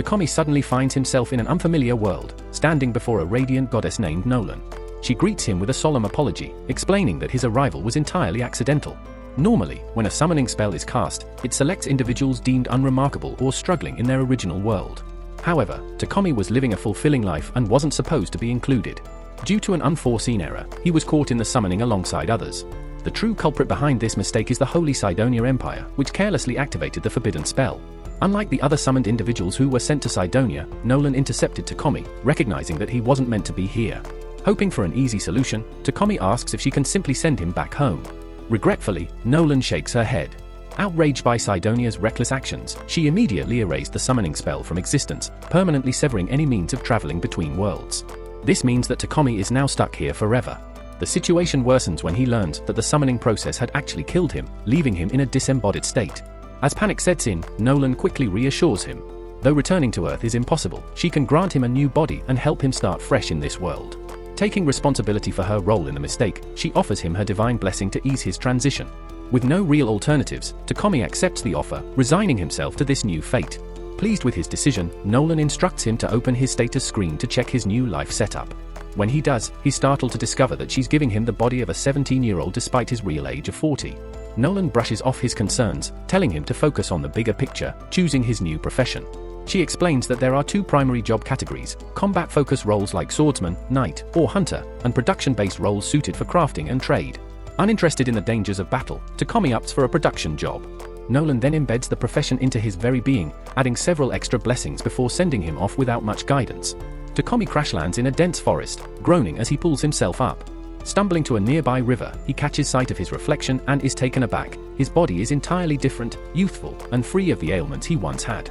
Takomi suddenly finds himself in an unfamiliar world, standing before a radiant goddess named Nolan. She greets him with a solemn apology, explaining that his arrival was entirely accidental. Normally, when a summoning spell is cast, it selects individuals deemed unremarkable or struggling in their original world. However, Takomi was living a fulfilling life and wasn't supposed to be included. Due to an unforeseen error, he was caught in the summoning alongside others. The true culprit behind this mistake is the Holy Cydonia Empire, which carelessly activated the forbidden spell. Unlike the other summoned individuals who were sent to Cydonia, Nolan intercepted Takomi, recognizing that he wasn't meant to be here. Hoping for an easy solution, Takomi asks if she can simply send him back home. Regretfully, Nolan shakes her head. Outraged by Cydonia's reckless actions, she immediately erased the summoning spell from existence, permanently severing any means of traveling between worlds. This means that Takomi is now stuck here forever. The situation worsens when he learns that the summoning process had actually killed him, leaving him in a disembodied state. As panic sets in, Nolan quickly reassures him. Though returning to Earth is impossible, she can grant him a new body and help him start fresh in this world. Taking responsibility for her role in the mistake, she offers him her divine blessing to ease his transition. With no real alternatives, Takomi accepts the offer, resigning himself to this new fate. Pleased with his decision, Nolan instructs him to open his status screen to check his new life setup. When he does, he's startled to discover that she's giving him the body of a 17-year-old despite his real age of 40. Nolan brushes off his concerns, telling him to focus on the bigger picture, choosing his new profession. She explains that there are two primary job categories: combat-focused roles like swordsman, knight, or hunter, and production-based roles suited for crafting and trade. Uninterested in the dangers of battle, Takomi opts for a production job. Nolan then embeds the profession into his very being, adding several extra blessings before sending him off without much guidance. Takomi crash lands in a dense forest, groaning as he pulls himself up. Stumbling to a nearby river, he catches sight of his reflection and is taken aback. His body is entirely different, youthful, and free of the ailments he once had.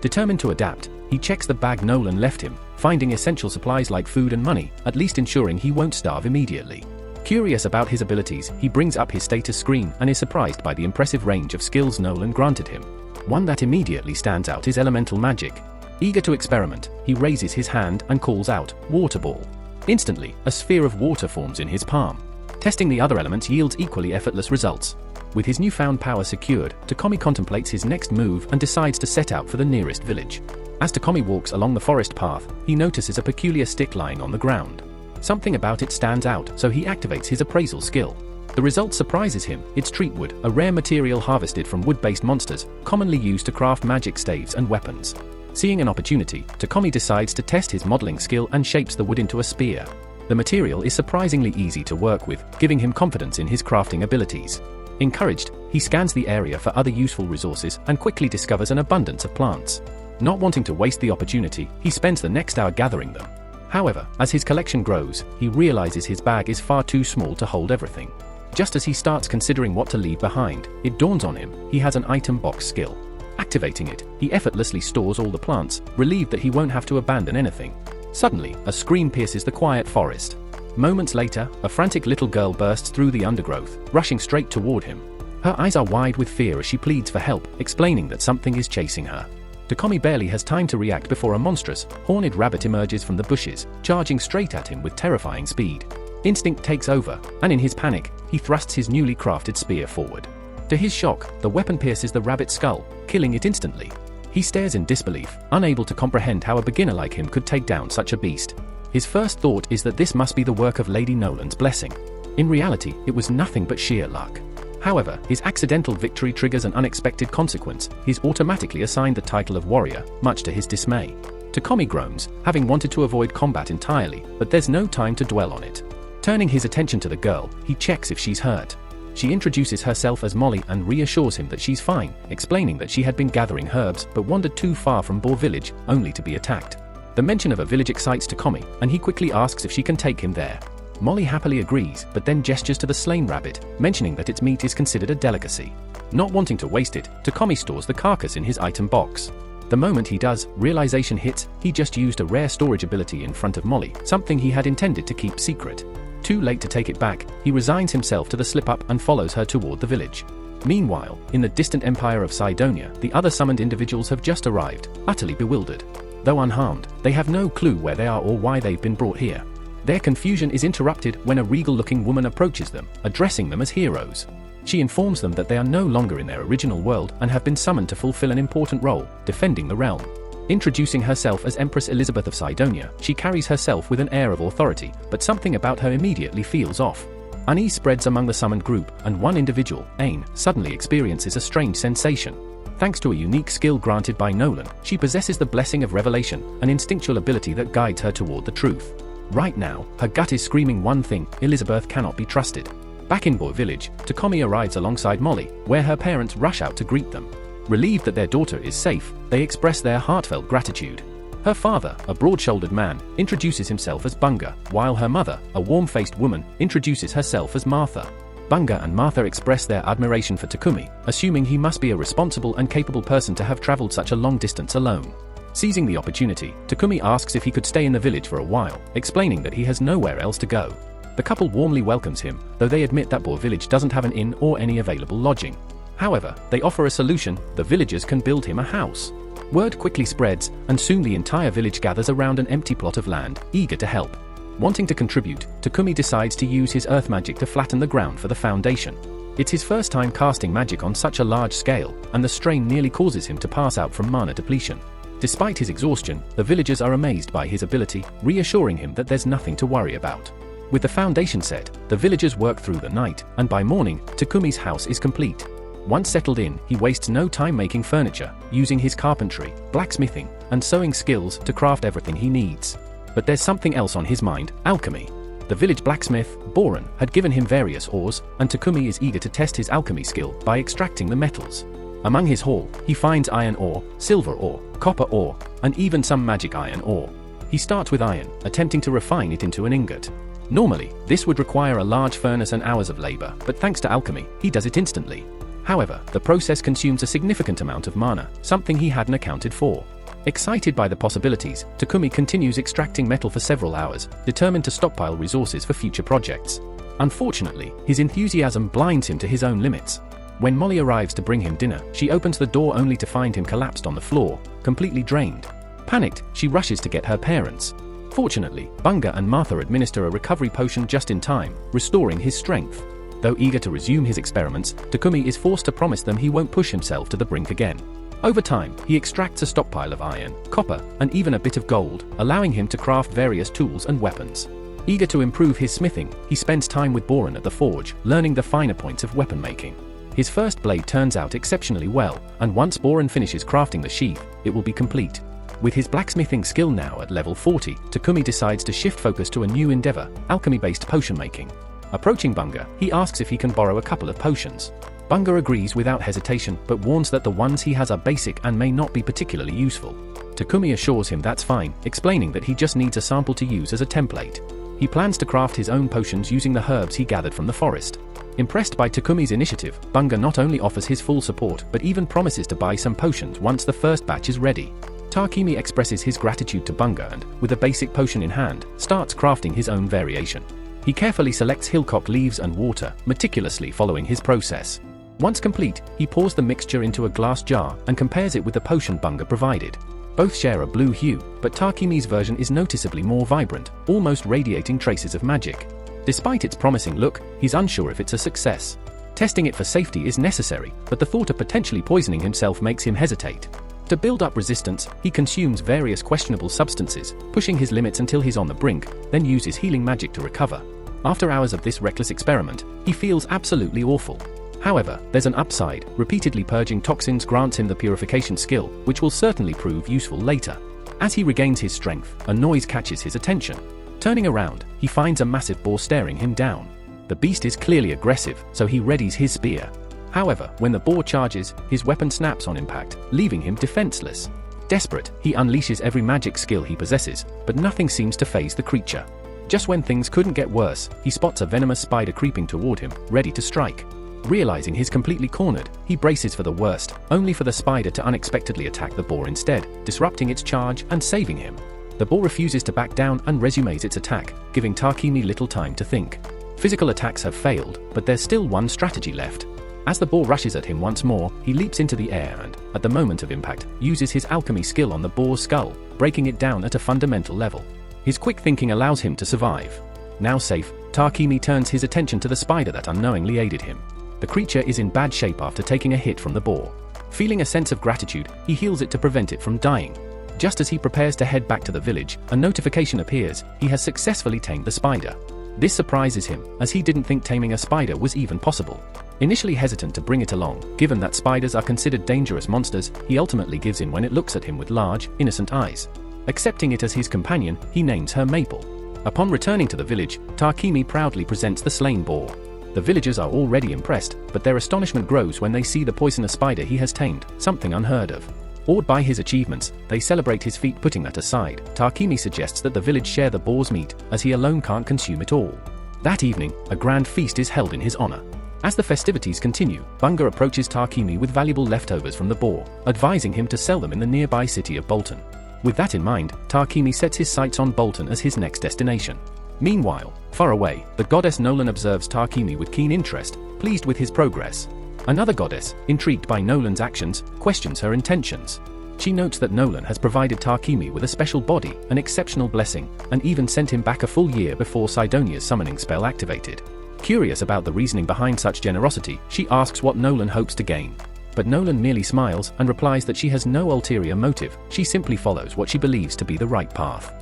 Determined to adapt, he checks the bag Nolan left him, finding essential supplies like food and money, at least ensuring he won't starve immediately. Curious about his abilities, he brings up his status screen and is surprised by the impressive range of skills Nolan granted him. One that immediately stands out is elemental magic. Eager to experiment, he raises his hand and calls out, "Water Ball." Instantly, a sphere of water forms in his palm. Testing the other elements yields equally effortless results. With his newfound power secured, Takomi contemplates his next move and decides to set out for the nearest village. As Takomi walks along the forest path, he notices a peculiar stick lying on the ground. Something about it stands out, so he activates his appraisal skill. The result surprises him. It's treatwood, a rare material harvested from wood-based monsters, commonly used to craft magic staves and weapons. Seeing an opportunity, Takomi decides to test his modeling skill and shapes the wood into a spear. The material is surprisingly easy to work with, giving him confidence in his crafting abilities. Encouraged, he scans the area for other useful resources and quickly discovers an abundance of plants. Not wanting to waste the opportunity, he spends the next hour gathering them. However, as his collection grows, he realizes his bag is far too small to hold everything. Just as he starts considering what to leave behind, it dawns on him he has an item box skill. Activating it, he effortlessly stores all the plants, relieved that he won't have to abandon anything. Suddenly, a scream pierces the quiet forest. Moments later, a frantic little girl bursts through the undergrowth, rushing straight toward him. Her eyes are wide with fear as she pleads for help, explaining that something is chasing her. Takomi barely has time to react before a monstrous, horned rabbit emerges from the bushes, charging straight at him with terrifying speed. Instinct takes over, and in his panic, he thrusts his newly crafted spear forward. To his shock, the weapon pierces the rabbit's skull, killing it instantly. He stares in disbelief, unable to comprehend how a beginner like him could take down such a beast. His first thought is that this must be the work of Lady Nolan's blessing. In reality, it was nothing but sheer luck. However, his accidental victory triggers an unexpected consequence. He's automatically assigned the title of warrior, much to his dismay. Takomi groans, having wanted to avoid combat entirely, but there's no time to dwell on it. Turning his attention to the girl, he checks if she's hurt. She introduces herself as Molly and reassures him that she's fine, explaining that she had been gathering herbs but wandered too far from Boar village, only to be attacked. The mention of a village excites Takomi, and he quickly asks if she can take him there. Molly happily agrees, but then gestures to the slain rabbit, mentioning that its meat is considered a delicacy. Not wanting to waste it, Takomi stores the carcass in his item box. The moment he does, realization hits, he just used a rare storage ability in front of Molly, something he had intended to keep secret. Too late to take it back, he resigns himself to the slip-up and follows her toward the village. Meanwhile, in the distant empire of Cydonia, the other summoned individuals have just arrived, utterly bewildered. Though unharmed, they have no clue where they are or why they've been brought here. Their confusion is interrupted when a regal-looking woman approaches them, addressing them as heroes. She informs them that they are no longer in their original world and have been summoned to fulfill an important role, defending the realm. Introducing herself as Empress Elizabeth of Cydonia, she carries herself with an air of authority, but something about her immediately feels off. Unease spreads among the summoned group, and one individual, Ain, suddenly experiences a strange sensation. Thanks to a unique skill granted by Nolan, she possesses the blessing of revelation, an instinctual ability that guides her toward the truth. Right now, her gut is screaming one thing: Elizabeth cannot be trusted. Back in Boar Village, Takumi arrives alongside Molly, where her parents rush out to greet them. Relieved that their daughter is safe, they express their heartfelt gratitude. Her father, a broad-shouldered man, introduces himself as Bunga, while her mother, a warm-faced woman, introduces herself as Martha. Bunga and Martha express their admiration for Takumi, assuming he must be a responsible and capable person to have traveled such a long distance alone. Seizing the opportunity, Takumi asks if he could stay in the village for a while, explaining that he has nowhere else to go. The couple warmly welcomes him, though they admit that Boar Village doesn't have an inn or any available lodging. However, they offer a solution: the villagers can build him a house. Word quickly spreads, and soon the entire village gathers around an empty plot of land, eager to help. Wanting to contribute, Takumi decides to use his earth magic to flatten the ground for the foundation. It's his first time casting magic on such a large scale, and the strain nearly causes him to pass out from mana depletion. Despite his exhaustion, the villagers are amazed by his ability, reassuring him that there's nothing to worry about. With the foundation set, the villagers work through the night, and by morning, Takumi's house is complete. Once settled in, he wastes no time making furniture, using his carpentry, blacksmithing, and sewing skills to craft everything he needs. But there's something else on his mind: alchemy. The village blacksmith, Bolton, had given him various ores, and Takumi is eager to test his alchemy skill by extracting the metals. Among his haul, he finds iron ore, silver ore, copper ore, and even some magic iron ore. He starts with iron, attempting to refine it into an ingot. Normally, this would require a large furnace and hours of labor, but thanks to alchemy, he does it instantly. However, the process consumes a significant amount of mana, something he hadn't accounted for. Excited by the possibilities, Takumi continues extracting metal for several hours, determined to stockpile resources for future projects. Unfortunately, his enthusiasm blinds him to his own limits. When Molly arrives to bring him dinner, she opens the door only to find him collapsed on the floor, completely drained. Panicked, she rushes to get her parents. Fortunately, Bunga and Martha administer a recovery potion just in time, restoring his strength. Though eager to resume his experiments, Takumi is forced to promise them he won't push himself to the brink again. Over time, he extracts a stockpile of iron, copper, and even a bit of gold, allowing him to craft various tools and weapons. Eager to improve his smithing, he spends time with Bolton at the forge, learning the finer points of weapon making. His first blade turns out exceptionally well, and once Bolton finishes crafting the sheath, it will be complete. With his blacksmithing skill now at level 40, Takumi decides to shift focus to a new endeavor: alchemy-based potion making. Approaching Bunga, he asks if he can borrow a couple of potions. Bunga agrees without hesitation, but warns that the ones he has are basic and may not be particularly useful. Takumi assures him that's fine, explaining that he just needs a sample to use as a template. He plans to craft his own potions using the herbs he gathered from the forest. Impressed by Takumi's initiative, Bunga not only offers his full support but even promises to buy some potions once the first batch is ready. Takumi expresses his gratitude to Bunga and, with a basic potion in hand, starts crafting his own variation. He carefully selects hillcock leaves and water, meticulously following his process. Once complete, he pours the mixture into a glass jar and compares it with the potion Bunga provided. Both share a blue hue, but Takumi's version is noticeably more vibrant, almost radiating traces of magic. Despite its promising look, he's unsure if it's a success. Testing it for safety is necessary, but the thought of potentially poisoning himself makes him hesitate. To build up resistance, he consumes various questionable substances, pushing his limits until he's on the brink, then uses healing magic to recover. After hours of this reckless experiment, he feels absolutely awful. However, there's an upside: repeatedly purging toxins grants him the purification skill, which will certainly prove useful later. As he regains his strength, a noise catches his attention. Turning around, he finds a massive boar staring him down. The beast is clearly aggressive, so he readies his spear. However, when the boar charges, his weapon snaps on impact, leaving him defenseless. Desperate, he unleashes every magic skill he possesses, but nothing seems to faze the creature. Just when things couldn't get worse, he spots a venomous spider creeping toward him, ready to strike. Realizing he's completely cornered, he braces for the worst, only for the spider to unexpectedly attack the boar instead, disrupting its charge and saving him. The boar refuses to back down and resumes its attack, giving Takumi little time to think. Physical attacks have failed, but there's still one strategy left. As the boar rushes at him once more, he leaps into the air and, at the moment of impact, uses his alchemy skill on the boar's skull, breaking it down at a fundamental level. His quick thinking allows him to survive. Now safe, Takumi turns his attention to the spider that unknowingly aided him. The creature is in bad shape after taking a hit from the boar. Feeling a sense of gratitude, he heals it to prevent it from dying. Just as he prepares to head back to the village, a notification appears. He has successfully tamed the spider. This surprises him, as he didn't think taming a spider was even possible. Initially hesitant to bring it along, given that spiders are considered dangerous monsters, he ultimately gives in when it looks at him with large, innocent eyes. Accepting it as his companion, he names her Maple. Upon returning to the village, Takemi proudly presents the slain boar. The villagers are already impressed, but their astonishment grows when they see the poisonous spider he has tamed, something unheard of. Awed by his achievements, they celebrate his feat. Putting that aside, Takemi suggests that the village share the boar's meat, as he alone can't consume it all. That evening, a grand feast is held in his honor. As the festivities continue, Bunga approaches Takemi with valuable leftovers from the boar, advising him to sell them in the nearby city of Bolton. With that in mind, Takemi sets his sights on Bolton as his next destination. Meanwhile, far away, the goddess Nolan observes Takemi with keen interest, pleased with his progress. Another goddess, intrigued by Nolan's actions, questions her intentions. She notes that Nolan has provided Takemi with a special body, an exceptional blessing, and even sent him back a full year before Sidonia's summoning spell activated. Curious about the reasoning behind such generosity, she asks what Nolan hopes to gain. But Nolan merely smiles and replies that she has no ulterior motive, she simply follows what she believes to be the right path.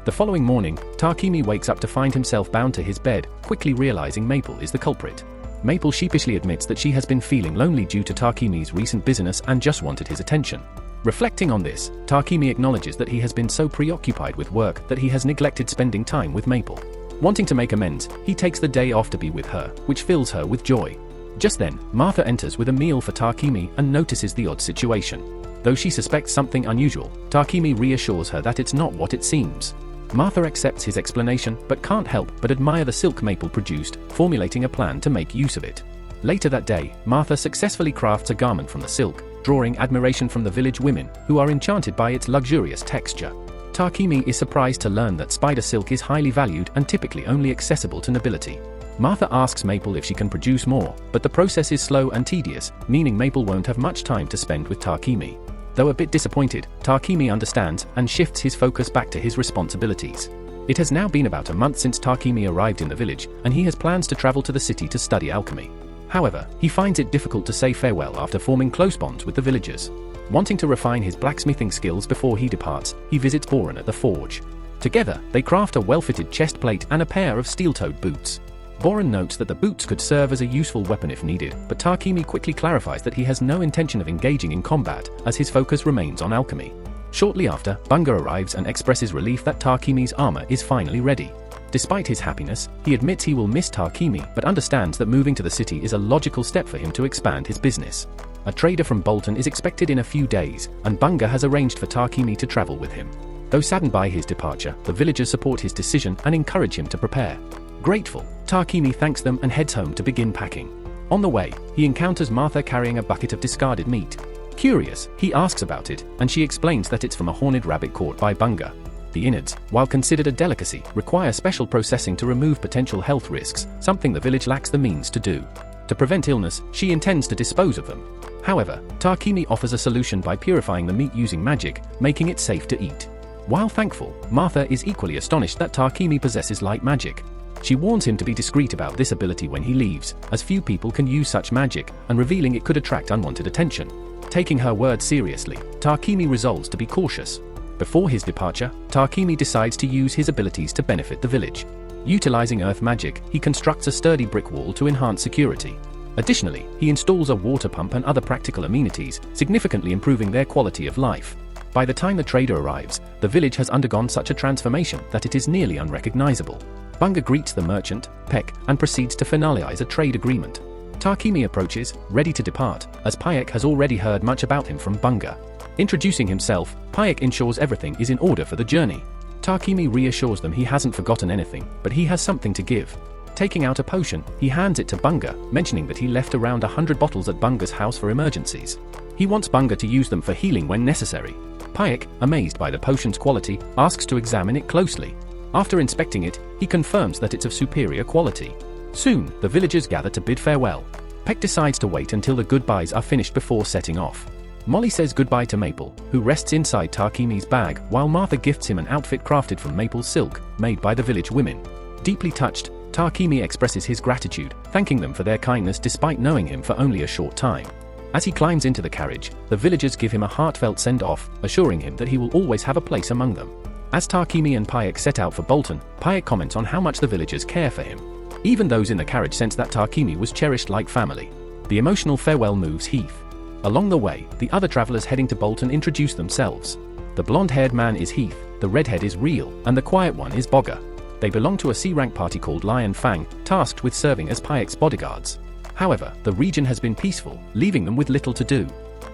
The following morning, Takemi wakes up to find himself bound to his bed, quickly realizing Maple is the culprit. Maple sheepishly admits that she has been feeling lonely due to Takemi's recent busyness and just wanted his attention. Reflecting on this, Takemi acknowledges that he has been so preoccupied with work that he has neglected spending time with Maple. Wanting to make amends, he takes the day off to be with her, which fills her with joy. Just then, Martha enters with a meal for Takemi and notices the odd situation. Though she suspects something unusual, Takemi reassures her that it's not what it seems. Martha accepts his explanation but can't help but admire the silk Maple produced, formulating a plan to make use of it. Later that day, Martha successfully crafts a garment from the silk, drawing admiration from the village women, who are enchanted by its luxurious texture. Takemi is surprised to learn that spider silk is highly valued and typically only accessible to nobility. Martha asks Maple if she can produce more, but the process is slow and tedious, meaning Maple won't have much time to spend with Takemi. Though a bit disappointed, Takemi understands and shifts his focus back to his responsibilities. It has now been about a month since Takemi arrived in the village, and he has plans to travel to the city to study alchemy. However, he finds it difficult to say farewell after forming close bonds with the villagers. Wanting to refine his blacksmithing skills before he departs, he visits Bolton at the forge. Together, they craft a well-fitted chest plate and a pair of steel-toed boots. Bolton notes that the boots could serve as a useful weapon if needed, but Takemi quickly clarifies that he has no intention of engaging in combat, as his focus remains on alchemy. Shortly after, Bunga arrives and expresses relief that Takemi's armor is finally ready. Despite his happiness, he admits he will miss Takemi but understands that moving to the city is a logical step for him to expand his business. A trader from Bolton is expected in a few days, and Bunga has arranged for Takemi to travel with him. Though saddened by his departure, the villagers support his decision and encourage him to prepare. Grateful, Takemi thanks them and heads home to begin packing. On the way, he encounters Martha carrying a bucket of discarded meat. Curious, he asks about it, and she explains that it's from a horned rabbit caught by Bunga. The innards, while considered a delicacy, require special processing to remove potential health risks, something the village lacks the means to do. To prevent illness, she intends to dispose of them. However, Takemi offers a solution by purifying the meat using magic, making it safe to eat. While thankful, Martha is equally astonished that Takemi possesses light magic. She warns him to be discreet about this ability when he leaves, as few people can use such magic, and revealing it could attract unwanted attention. Taking her word seriously, Takemi resolves to be cautious. Before his departure, Takemi decides to use his abilities to benefit the village. Utilizing earth magic, he constructs a sturdy brick wall to enhance security. Additionally, he installs a water pump and other practical amenities, significantly improving their quality of life. By the time the trader arrives, the village has undergone such a transformation that it is nearly unrecognizable. Bunga greets the merchant, Peck, and proceeds to finalize a trade agreement. Takemi approaches, ready to depart, as Payek has already heard much about him from Bunga. Introducing himself, Payek ensures everything is in order for the journey. Takemi reassures them he hasn't forgotten anything, but he has something to give. Taking out a potion, he hands it to Bunga, mentioning that he left around 100 bottles at Bunga's house for emergencies. He wants Bunga to use them for healing when necessary. Payek, amazed by the potion's quality, asks to examine it closely. After inspecting it, he confirms that it's of superior quality. Soon, the villagers gather to bid farewell. Peck decides to wait until the goodbyes are finished before setting off. Molly says goodbye to Maple, who rests inside Takemi's bag, while Martha gifts him an outfit crafted from maple silk, made by the village women. Deeply touched, Takemi expresses his gratitude, thanking them for their kindness despite knowing him for only a short time. As he climbs into the carriage, the villagers give him a heartfelt send-off, assuring him that he will always have a place among them. As Tarquini and Payek set out for Bolton, Payek comments on how much the villagers care for him. Even those in the carriage sense that Tarquini was cherished like family. The emotional farewell moves Heath. Along the way, the other travelers heading to Bolton introduce themselves. The blonde-haired man is Heath, the redhead is Real, and the quiet one is Bogger. They belong to a C-rank party called Lion Fang, tasked with serving as Payek's bodyguards. However, the region has been peaceful, leaving them with little to do.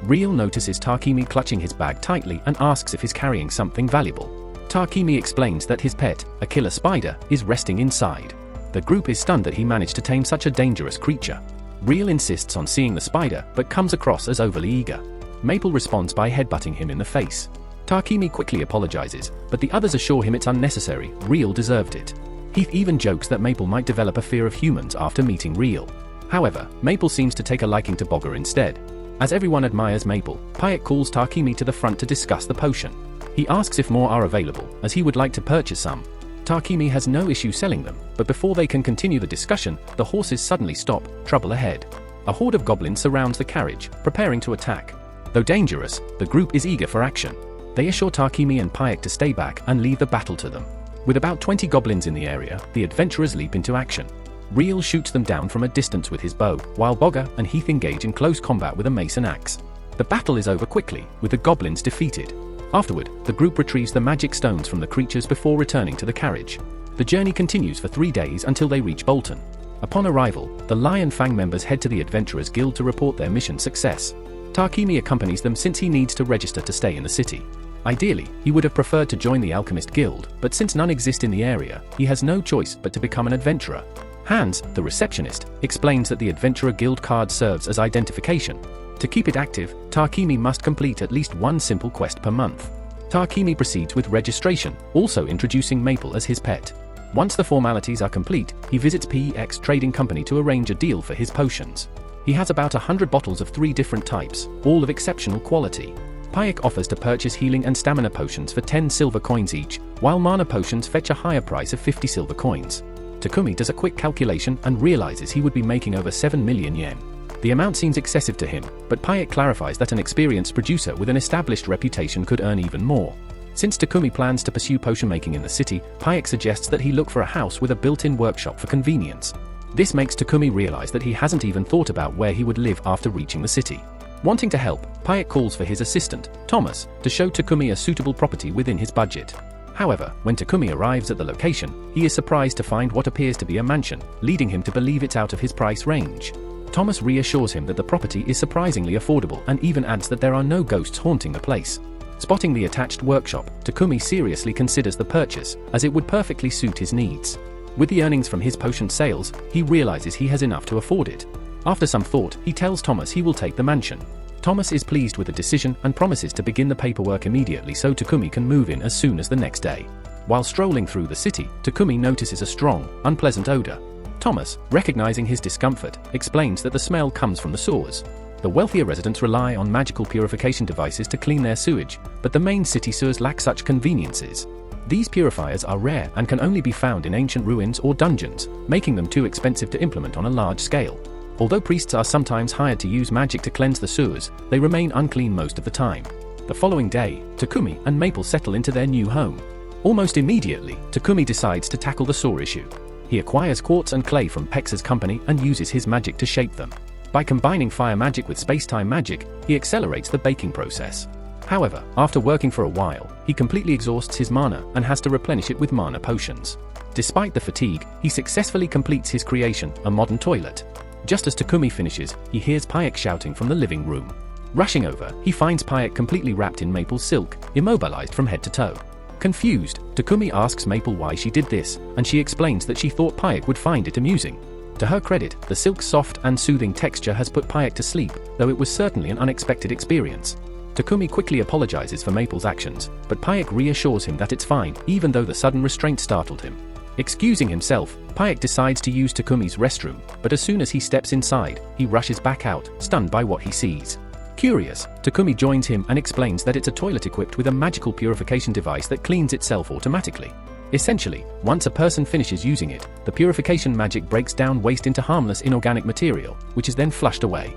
Real notices Tarquini clutching his bag tightly and asks if he's carrying something valuable. Tarquini explains that his pet, a killer spider, is resting inside. The group is stunned that he managed to tame such a dangerous creature. Real insists on seeing the spider, but comes across as overly eager. Maple responds by headbutting him in the face. Tarquini quickly apologizes, but the others assure him it's unnecessary, Real deserved it. Heath even jokes that Maple might develop a fear of humans after meeting Real. However, Maple seems to take a liking to Bogger instead. As everyone admires Maple, Payek calls Tarquini to the front to discuss the potion. He asks if more are available, as he would like to purchase some. Tarquini has no issue selling them, but before they can continue the discussion, the horses suddenly stop, trouble ahead. A horde of goblins surrounds the carriage, preparing to attack. Though dangerous, the group is eager for action. They assure Tarquini and Payek to stay back and leave the battle to them. With about 20 goblins in the area, the adventurers leap into action. Real shoots them down from a distance with his bow, while Bogger and Heath engage in close combat with a mace and axe. The battle is over quickly, with the goblins defeated. Afterward, the group retrieves the magic stones from the creatures before returning to the carriage. The journey continues for 3 days until they reach Bolton. Upon arrival, the Lion Fang members head to the Adventurers Guild to report their mission success. Tarquini accompanies them since he needs to register to stay in the city. Ideally, he would have preferred to join the Alchemist Guild, but since none exist in the area, he has no choice but to become an adventurer. Hans, the receptionist, explains that the Adventurer Guild card serves as identification. To keep it active, Tarquini must complete at least one simple quest per month. Tarquini proceeds with registration, also introducing Maple as his pet. Once the formalities are complete, he visits PEX Trading Company to arrange a deal for his potions. He has about 100 bottles of 3 different types, all of exceptional quality. Payek offers to purchase healing and stamina potions for 10 silver coins each, while mana potions fetch a higher price of 50 silver coins. Takumi does a quick calculation and realizes he would be making over 7 million yen. The amount seems excessive to him, but Payek clarifies that an experienced producer with an established reputation could earn even more. Since Takumi plans to pursue potion making in the city, Payek suggests that he look for a house with a built-in workshop for convenience. This makes Takumi realize that he hasn't even thought about where he would live after reaching the city. Wanting to help, Payek calls for his assistant, Thomas, to show Takumi a suitable property within his budget. However, when Takumi arrives at the location, he is surprised to find what appears to be a mansion, leading him to believe it's out of his price range. Thomas reassures him that the property is surprisingly affordable and even adds that there are no ghosts haunting the place. Spotting the attached workshop, Takumi seriously considers the purchase, as it would perfectly suit his needs. With the earnings from his potion sales, he realizes he has enough to afford it. After some thought, he tells Thomas he will take the mansion. Thomas is pleased with the decision and promises to begin the paperwork immediately so Takumi can move in as soon as the next day. While strolling through the city, Takumi notices a strong, unpleasant odor. Thomas, recognizing his discomfort, explains that the smell comes from the sewers. The wealthier residents rely on magical purification devices to clean their sewage, but the main city sewers lack such conveniences. These purifiers are rare and can only be found in ancient ruins or dungeons, making them too expensive to implement on a large scale. Although priests are sometimes hired to use magic to cleanse the sewers, they remain unclean most of the time. The following day, Takumi and Maple settle into their new home. Almost immediately, Takumi decides to tackle the sewer issue. He acquires quartz and clay from Pex's company and uses his magic to shape them. By combining fire magic with space-time magic, he accelerates the baking process. However, after working for a while, he completely exhausts his mana and has to replenish it with mana potions. Despite the fatigue, he successfully completes his creation, a modern toilet. Just as Takumi finishes, he hears Payek shouting from the living room. Rushing over, he finds Payek completely wrapped in maple silk, immobilized from head to toe. Confused, Takumi asks Maple why she did this, and she explains that she thought Payek would find it amusing. To her credit, the silk's soft and soothing texture has put Payek to sleep, though it was certainly an unexpected experience. Takumi quickly apologizes for Maple's actions, but Payek reassures him that it's fine, even though the sudden restraint startled him. Excusing himself, Payek decides to use Takumi's restroom, but as soon as he steps inside, he rushes back out, stunned by what he sees. Curious, Takumi joins him and explains that it's a toilet equipped with a magical purification device that cleans itself automatically. Essentially, once a person finishes using it, the purification magic breaks down waste into harmless inorganic material, which is then flushed away.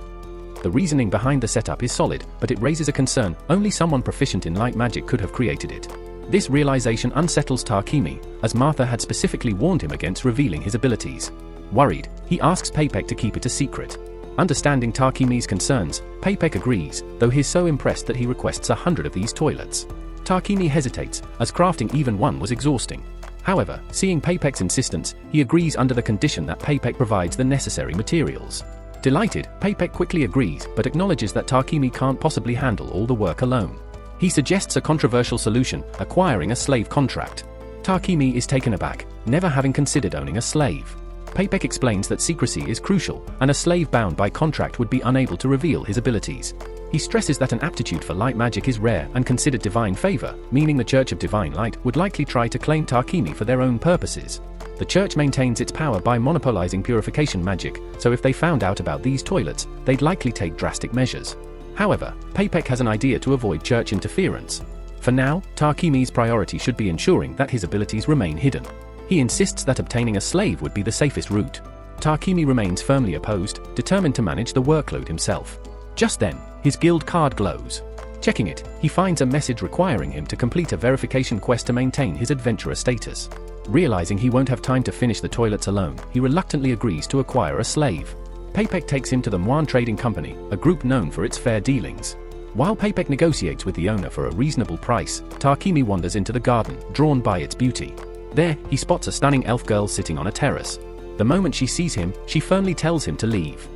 The reasoning behind the setup is solid, but it raises a concern: only someone proficient in light magic could have created it. This realization unsettles Takemi, as Martha had specifically warned him against revealing his abilities. Worried, he asks Papek to keep it a secret. Understanding Takemi's concerns, Papek agrees, though he's so impressed that he requests 100 of these toilets. Takemi hesitates, as crafting even one was exhausting. However, seeing Papek's insistence, he agrees under the condition that Papek provides the necessary materials. Delighted, Papek quickly agrees, but acknowledges that Takemi can't possibly handle all the work alone. He suggests a controversial solution: acquiring a slave contract. Takemi is taken aback, never having considered owning a slave. Papek explains that secrecy is crucial, and a slave bound by contract would be unable to reveal his abilities. He stresses that an aptitude for light magic is rare and considered divine favor, meaning the Church of Divine Light would likely try to claim Takemi for their own purposes. The church maintains its power by monopolizing purification magic, so if they found out about these toilets, they'd likely take drastic measures. However, Papek has an idea to avoid church interference. For now, Takemi's priority should be ensuring that his abilities remain hidden. He insists that obtaining a slave would be the safest route. Takemi remains firmly opposed, determined to manage the workload himself. Just then, his guild card glows. Checking it, he finds a message requiring him to complete a verification quest to maintain his adventurer status. Realizing he won't have time to finish the toilets alone, he reluctantly agrees to acquire a slave. Papek takes him to the Muan Trading Company, a group known for its fair dealings. While Papek negotiates with the owner for a reasonable price, Takemi wanders into the garden, drawn by its beauty. There, he spots a stunning elf girl sitting on a terrace. The moment she sees him, she firmly tells him to leave.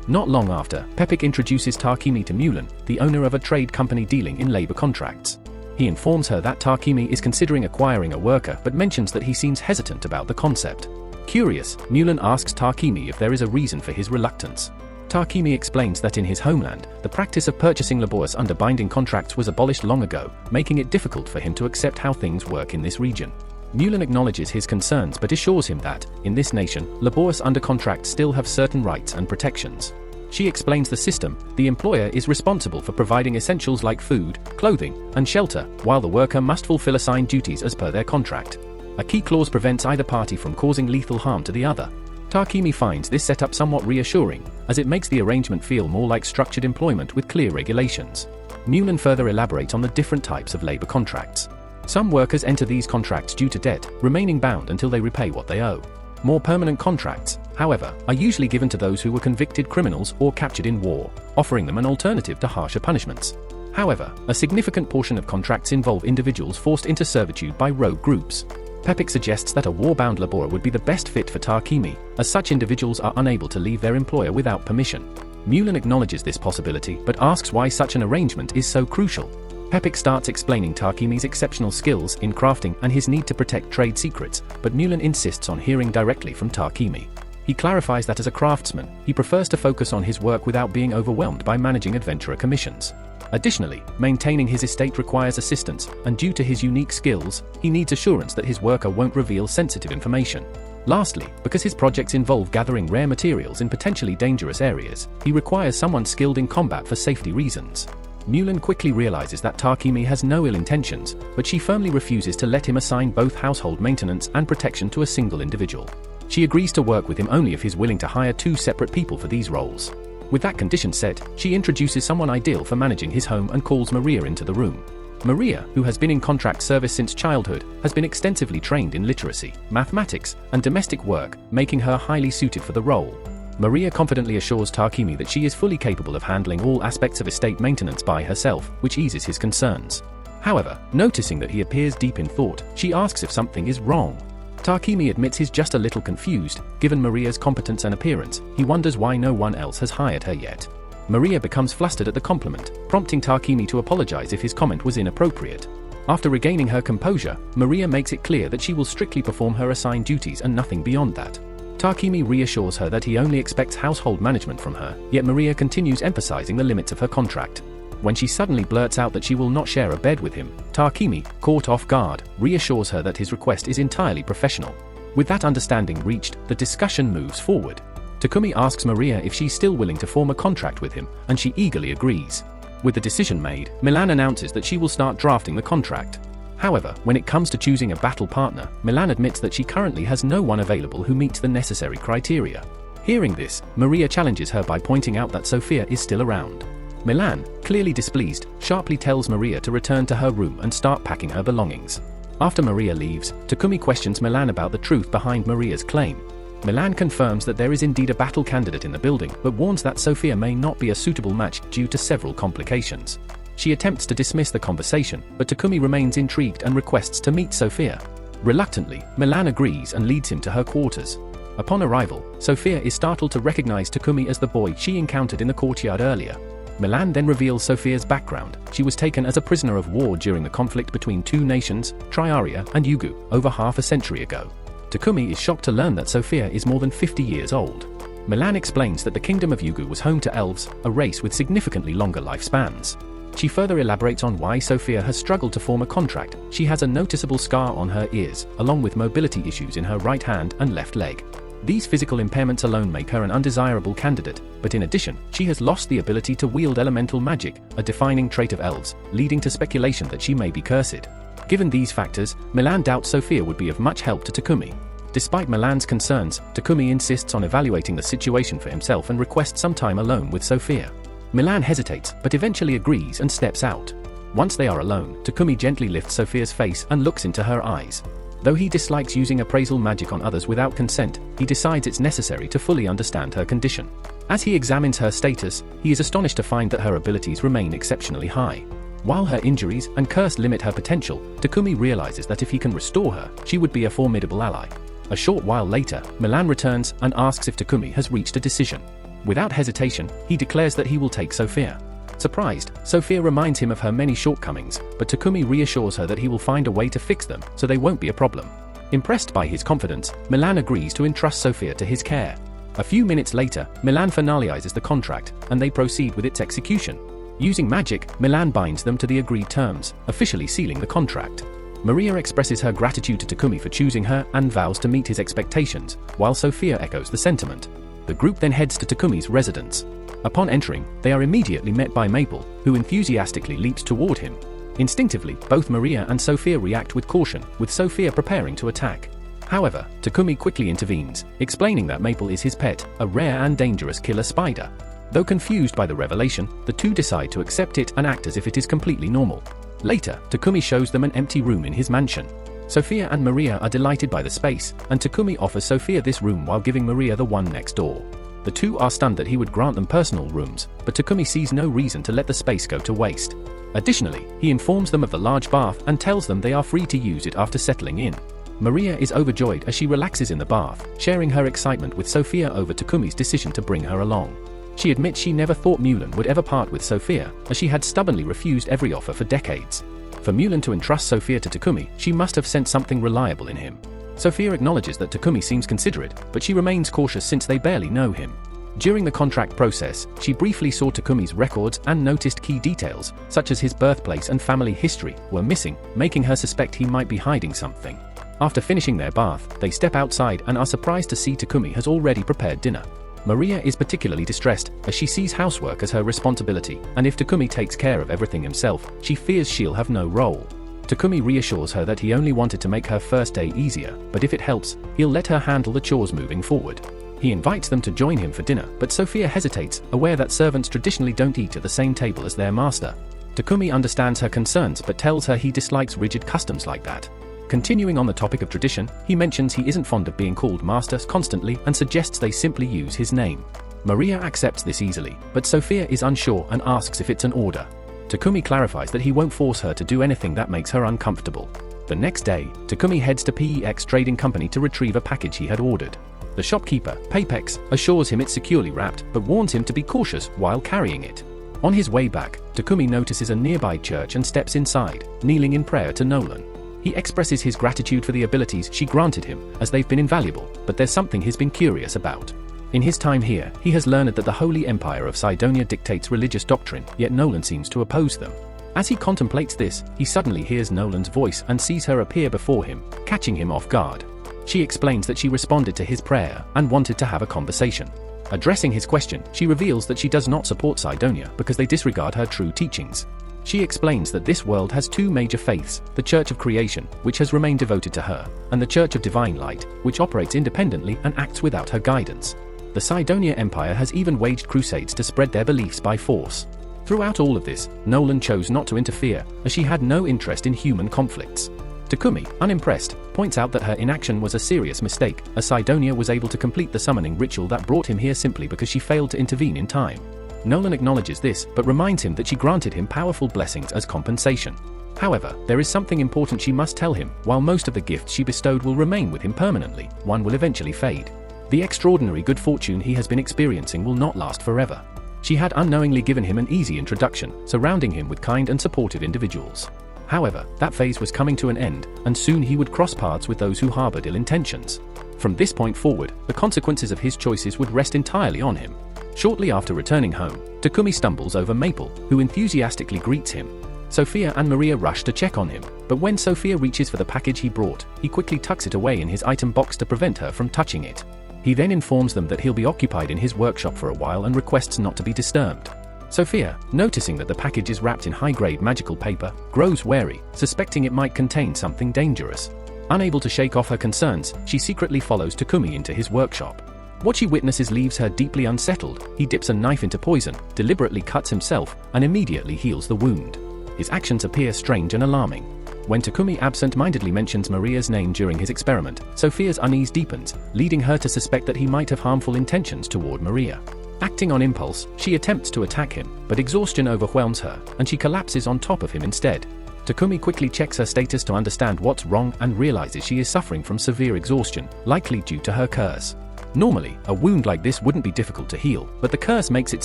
Not long after, Papek introduces Takemi to Mulan, the owner of a trade company dealing in labor contracts. He informs her that Takemi is considering acquiring a worker but mentions that he seems hesitant about the concept. Curious, Mulan asks Takemi if there is a reason for his reluctance. Takemi explains that in his homeland, the practice of purchasing labors under binding contracts was abolished long ago, making it difficult for him to accept how things work in this region. Mulan acknowledges his concerns but assures him that, in this nation, laborers under contract still have certain rights and protections. She explains the system: the employer is responsible for providing essentials like food, clothing, and shelter, while the worker must fulfill assigned duties as per their contract. A key clause prevents either party from causing lethal harm to the other. Takemi finds this setup somewhat reassuring, as it makes the arrangement feel more like structured employment with clear regulations. Mulan further elaborates on the different types of labor contracts. Some workers enter these contracts due to debt, remaining bound until they repay what they owe. More permanent contracts, however, are usually given to those who were convicted criminals or captured in war, offering them an alternative to harsher punishments. However, a significant portion of contracts involve individuals forced into servitude by rogue groups. Papek suggests that a war-bound laborer would be the best fit for Takemi, as such individuals are unable to leave their employer without permission. Mulan acknowledges this possibility but asks why such an arrangement is so crucial. Papek starts explaining Takemi's exceptional skills in crafting and his need to protect trade secrets, but Mulan insists on hearing directly from Takemi. He clarifies that as a craftsman, he prefers to focus on his work without being overwhelmed by managing adventurer commissions. Additionally, maintaining his estate requires assistance, and due to his unique skills, he needs assurance that his worker won't reveal sensitive information. Lastly, because his projects involve gathering rare materials in potentially dangerous areas, he requires someone skilled in combat for safety reasons. Mulan quickly realizes that Takemi has no ill intentions, but she firmly refuses to let him assign both household maintenance and protection to a single individual. She agrees to work with him only if he's willing to hire 2 separate people for these roles. With that condition set, she introduces someone ideal for managing his home and calls Maria into the room. Maria, who has been in contract service since childhood, has been extensively trained in literacy, mathematics, and domestic work, making her highly suited for the role. Maria confidently assures Takemi that she is fully capable of handling all aspects of estate maintenance by herself, which eases his concerns. However, noticing that he appears deep in thought, she asks if something is wrong. Takemi admits he's just a little confused. Given Maria's competence and appearance, he wonders why no one else has hired her yet. Maria becomes flustered at the compliment, prompting Takemi to apologize if his comment was inappropriate. After regaining her composure, Maria makes it clear that she will strictly perform her assigned duties and nothing beyond that. Takemi reassures her that he only expects household management from her, yet Maria continues emphasizing the limits of her contract. When she suddenly blurts out that she will not share a bed with him, Takemi, caught off guard, reassures her that his request is entirely professional. With that understanding reached, the discussion moves forward. Takumi asks Maria if she's still willing to form a contract with him, and she eagerly agrees. With the decision made, Milan announces that she will start drafting the contract. However, when it comes to choosing a battle partner, Milan admits that she currently has no one available who meets the necessary criteria. Hearing this, Maria challenges her by pointing out that Sophia is still around. Milan, clearly displeased, sharply tells Maria to return to her room and start packing her belongings. After Maria leaves, Takumi questions Milan about the truth behind Maria's claim. Milan confirms that there is indeed a battle candidate in the building, but warns that Sophia may not be a suitable match due to several complications. She attempts to dismiss the conversation, but Takumi remains intrigued and requests to meet Sophia. Reluctantly, Milan agrees and leads him to her quarters. Upon arrival, Sophia is startled to recognize Takumi as the boy she encountered in the courtyard earlier. Milan then reveals Sophia's background. She was taken as a prisoner of war during the conflict between two nations, Triaria and Yugu, over half a century ago. Takumi is shocked to learn that Sophia is more than 50 years old. Milan explains that the kingdom of Yugu was home to elves, a race with significantly longer lifespans. She further elaborates on why Sophia has struggled to form a contract. She has a noticeable scar on her ears, along with mobility issues in her right hand and left leg. These physical impairments alone make her an undesirable candidate, but in addition, she has lost the ability to wield elemental magic, a defining trait of elves, leading to speculation that she may be cursed. Given these factors, Milan doubts Sophia would be of much help to Takumi. Despite Milan's concerns, Takumi insists on evaluating the situation for himself and requests some time alone with Sophia. Milan hesitates, but eventually agrees and steps out. Once they are alone, Takumi gently lifts Sophia's face and looks into her eyes. Though he dislikes using appraisal magic on others without consent, he decides it's necessary to fully understand her condition. As he examines her status, he is astonished to find that her abilities remain exceptionally high. While her injuries and curse limit her potential, Takumi realizes that if he can restore her, she would be a formidable ally. A short while later, Milan returns and asks if Takumi has reached a decision. Without hesitation, he declares that he will take Sophia. Surprised, Sophia reminds him of her many shortcomings, but Takumi reassures her that he will find a way to fix them, so they won't be a problem. Impressed by his confidence, Milan agrees to entrust Sophia to his care. A few minutes later, Milan finalizes the contract, and they proceed with its execution. Using magic, Milan binds them to the agreed terms, officially sealing the contract. Maria expresses her gratitude to Takumi for choosing her and vows to meet his expectations, while Sophia echoes the sentiment. The group then heads to Takumi's residence. Upon entering, they are immediately met by Maple, who enthusiastically leaps toward him. Instinctively, both Maria and Sophia react with caution, with Sophia preparing to attack. However, Takumi quickly intervenes, explaining that Maple is his pet, a rare and dangerous killer spider. Though confused by the revelation, the two decide to accept it and act as if it is completely normal. Later, Takumi shows them an empty room in his mansion. Sophia and Maria are delighted by the space, and Takumi offers Sophia this room while giving Maria the one next door. The two are stunned that he would grant them personal rooms, but Takumi sees no reason to let the space go to waste. Additionally, he informs them of the large bath and tells them they are free to use it after settling in. Maria is overjoyed as she relaxes in the bath, sharing her excitement with Sophia over Takumi's decision to bring her along. She admits she never thought Mulan would ever part with Sophia, as she had stubbornly refused every offer for decades. For Mulan to entrust Sophia to Takumi, she must have sensed something reliable in him. Sophia acknowledges that Takumi seems considerate, but she remains cautious since they barely know him. During the contract process, she briefly saw Takumi's records and noticed key details, such as his birthplace and family history, were missing, making her suspect he might be hiding something. After finishing their bath, they step outside and are surprised to see Takumi has already prepared dinner. Maria is particularly distressed, as she sees housework as her responsibility, and if Takumi takes care of everything himself, she fears she'll have no role. Takumi reassures her that he only wanted to make her first day easier, but if it helps, he'll let her handle the chores moving forward. He invites them to join him for dinner, but Sophia hesitates, aware that servants traditionally don't eat at the same table as their master. Takumi understands her concerns but tells her he dislikes rigid customs like that. Continuing on the topic of tradition, he mentions he isn't fond of being called master constantly and suggests they simply use his name. Maria accepts this easily, but Sophia is unsure and asks if it's an order. Takumi clarifies that he won't force her to do anything that makes her uncomfortable. The next day, Takumi heads to PEX Trading Company to retrieve a package he had ordered. The shopkeeper, Papex, assures him it's securely wrapped but warns him to be cautious while carrying it. On his way back, Takumi notices a nearby church and steps inside, kneeling in prayer to Nolan. He expresses his gratitude for the abilities she granted him, as they've been invaluable, but there's something he's been curious about. In his time here, he has learned that the Holy Empire of Cydonia dictates religious doctrine, yet Nolan seems to oppose them. As he contemplates this, he suddenly hears Nolan's voice and sees her appear before him, catching him off guard. She explains that she responded to his prayer and wanted to have a conversation. Addressing his question, she reveals that she does not support Cydonia because they disregard her true teachings. She explains that this world has two major faiths, the Church of Creation, which has remained devoted to her, and the Church of Divine Light, which operates independently and acts without her guidance. The Cydonia Empire has even waged crusades to spread their beliefs by force. Throughout all of this, Nolan chose not to interfere, as she had no interest in human conflicts. Takumi, unimpressed, points out that her inaction was a serious mistake, as Cydonia was able to complete the summoning ritual that brought him here simply because she failed to intervene in time. Nolan acknowledges this, but reminds him that she granted him powerful blessings as compensation. However, there is something important she must tell him. While most of the gifts she bestowed will remain with him permanently, one will eventually fade. The extraordinary good fortune he has been experiencing will not last forever. She had unknowingly given him an easy introduction, surrounding him with kind and supportive individuals. However, that phase was coming to an end, and soon he would cross paths with those who harbored ill intentions. From this point forward, the consequences of his choices would rest entirely on him. Shortly after returning home, Takumi stumbles over Maple, who enthusiastically greets him. Sophia and Maria rush to check on him, but when Sophia reaches for the package he brought, he quickly tucks it away in his item box to prevent her from touching it. He then informs them that he'll be occupied in his workshop for a while and requests not to be disturbed. Sophia, noticing that the package is wrapped in high-grade magical paper, grows wary, suspecting it might contain something dangerous. Unable to shake off her concerns, she secretly follows Takumi into his workshop. What she witnesses leaves her deeply unsettled. He dips a knife into poison, deliberately cuts himself, and immediately heals the wound. His actions appear strange and alarming. When Takumi absent-mindedly mentions Maria's name during his experiment, Sophia's unease deepens, leading her to suspect that he might have harmful intentions toward Maria. Acting on impulse, she attempts to attack him, but exhaustion overwhelms her, and she collapses on top of him instead. Takumi quickly checks her status to understand what's wrong and realizes she is suffering from severe exhaustion, likely due to her curse. Normally, a wound like this wouldn't be difficult to heal, but the curse makes it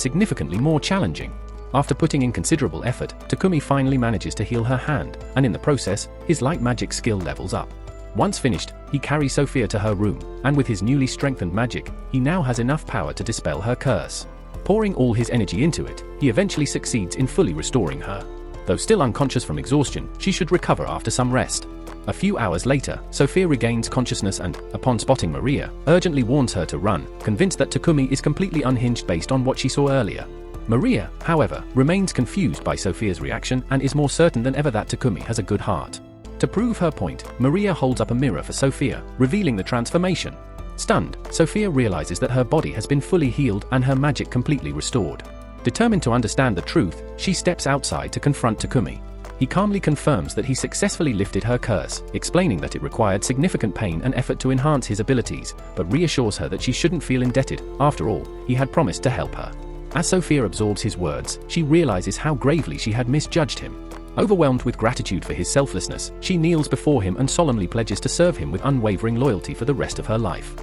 significantly more challenging. After putting in considerable effort, Takumi finally manages to heal her hand, and in the process, his light magic skill levels up. Once finished, he carries Sophia to her room, and with his newly strengthened magic, he now has enough power to dispel her curse. Pouring all his energy into it, he eventually succeeds in fully restoring her. Though still unconscious from exhaustion, she should recover after some rest. A few hours later, Sophia regains consciousness and, upon spotting Maria, urgently warns her to run, convinced that Takumi is completely unhinged based on what she saw earlier. Maria, however, remains confused by Sophia's reaction and is more certain than ever that Takumi has a good heart. To prove her point, Maria holds up a mirror for Sophia, revealing the transformation. Stunned, Sophia realizes that her body has been fully healed and her magic completely restored. Determined to understand the truth, she steps outside to confront Takumi. He calmly confirms that he successfully lifted her curse, explaining that it required significant pain and effort to enhance his abilities, but reassures her that she shouldn't feel indebted. After all, he had promised to help her. As Sophia absorbs his words, she realizes how gravely she had misjudged him. Overwhelmed with gratitude for his selflessness, she kneels before him and solemnly pledges to serve him with unwavering loyalty for the rest of her life.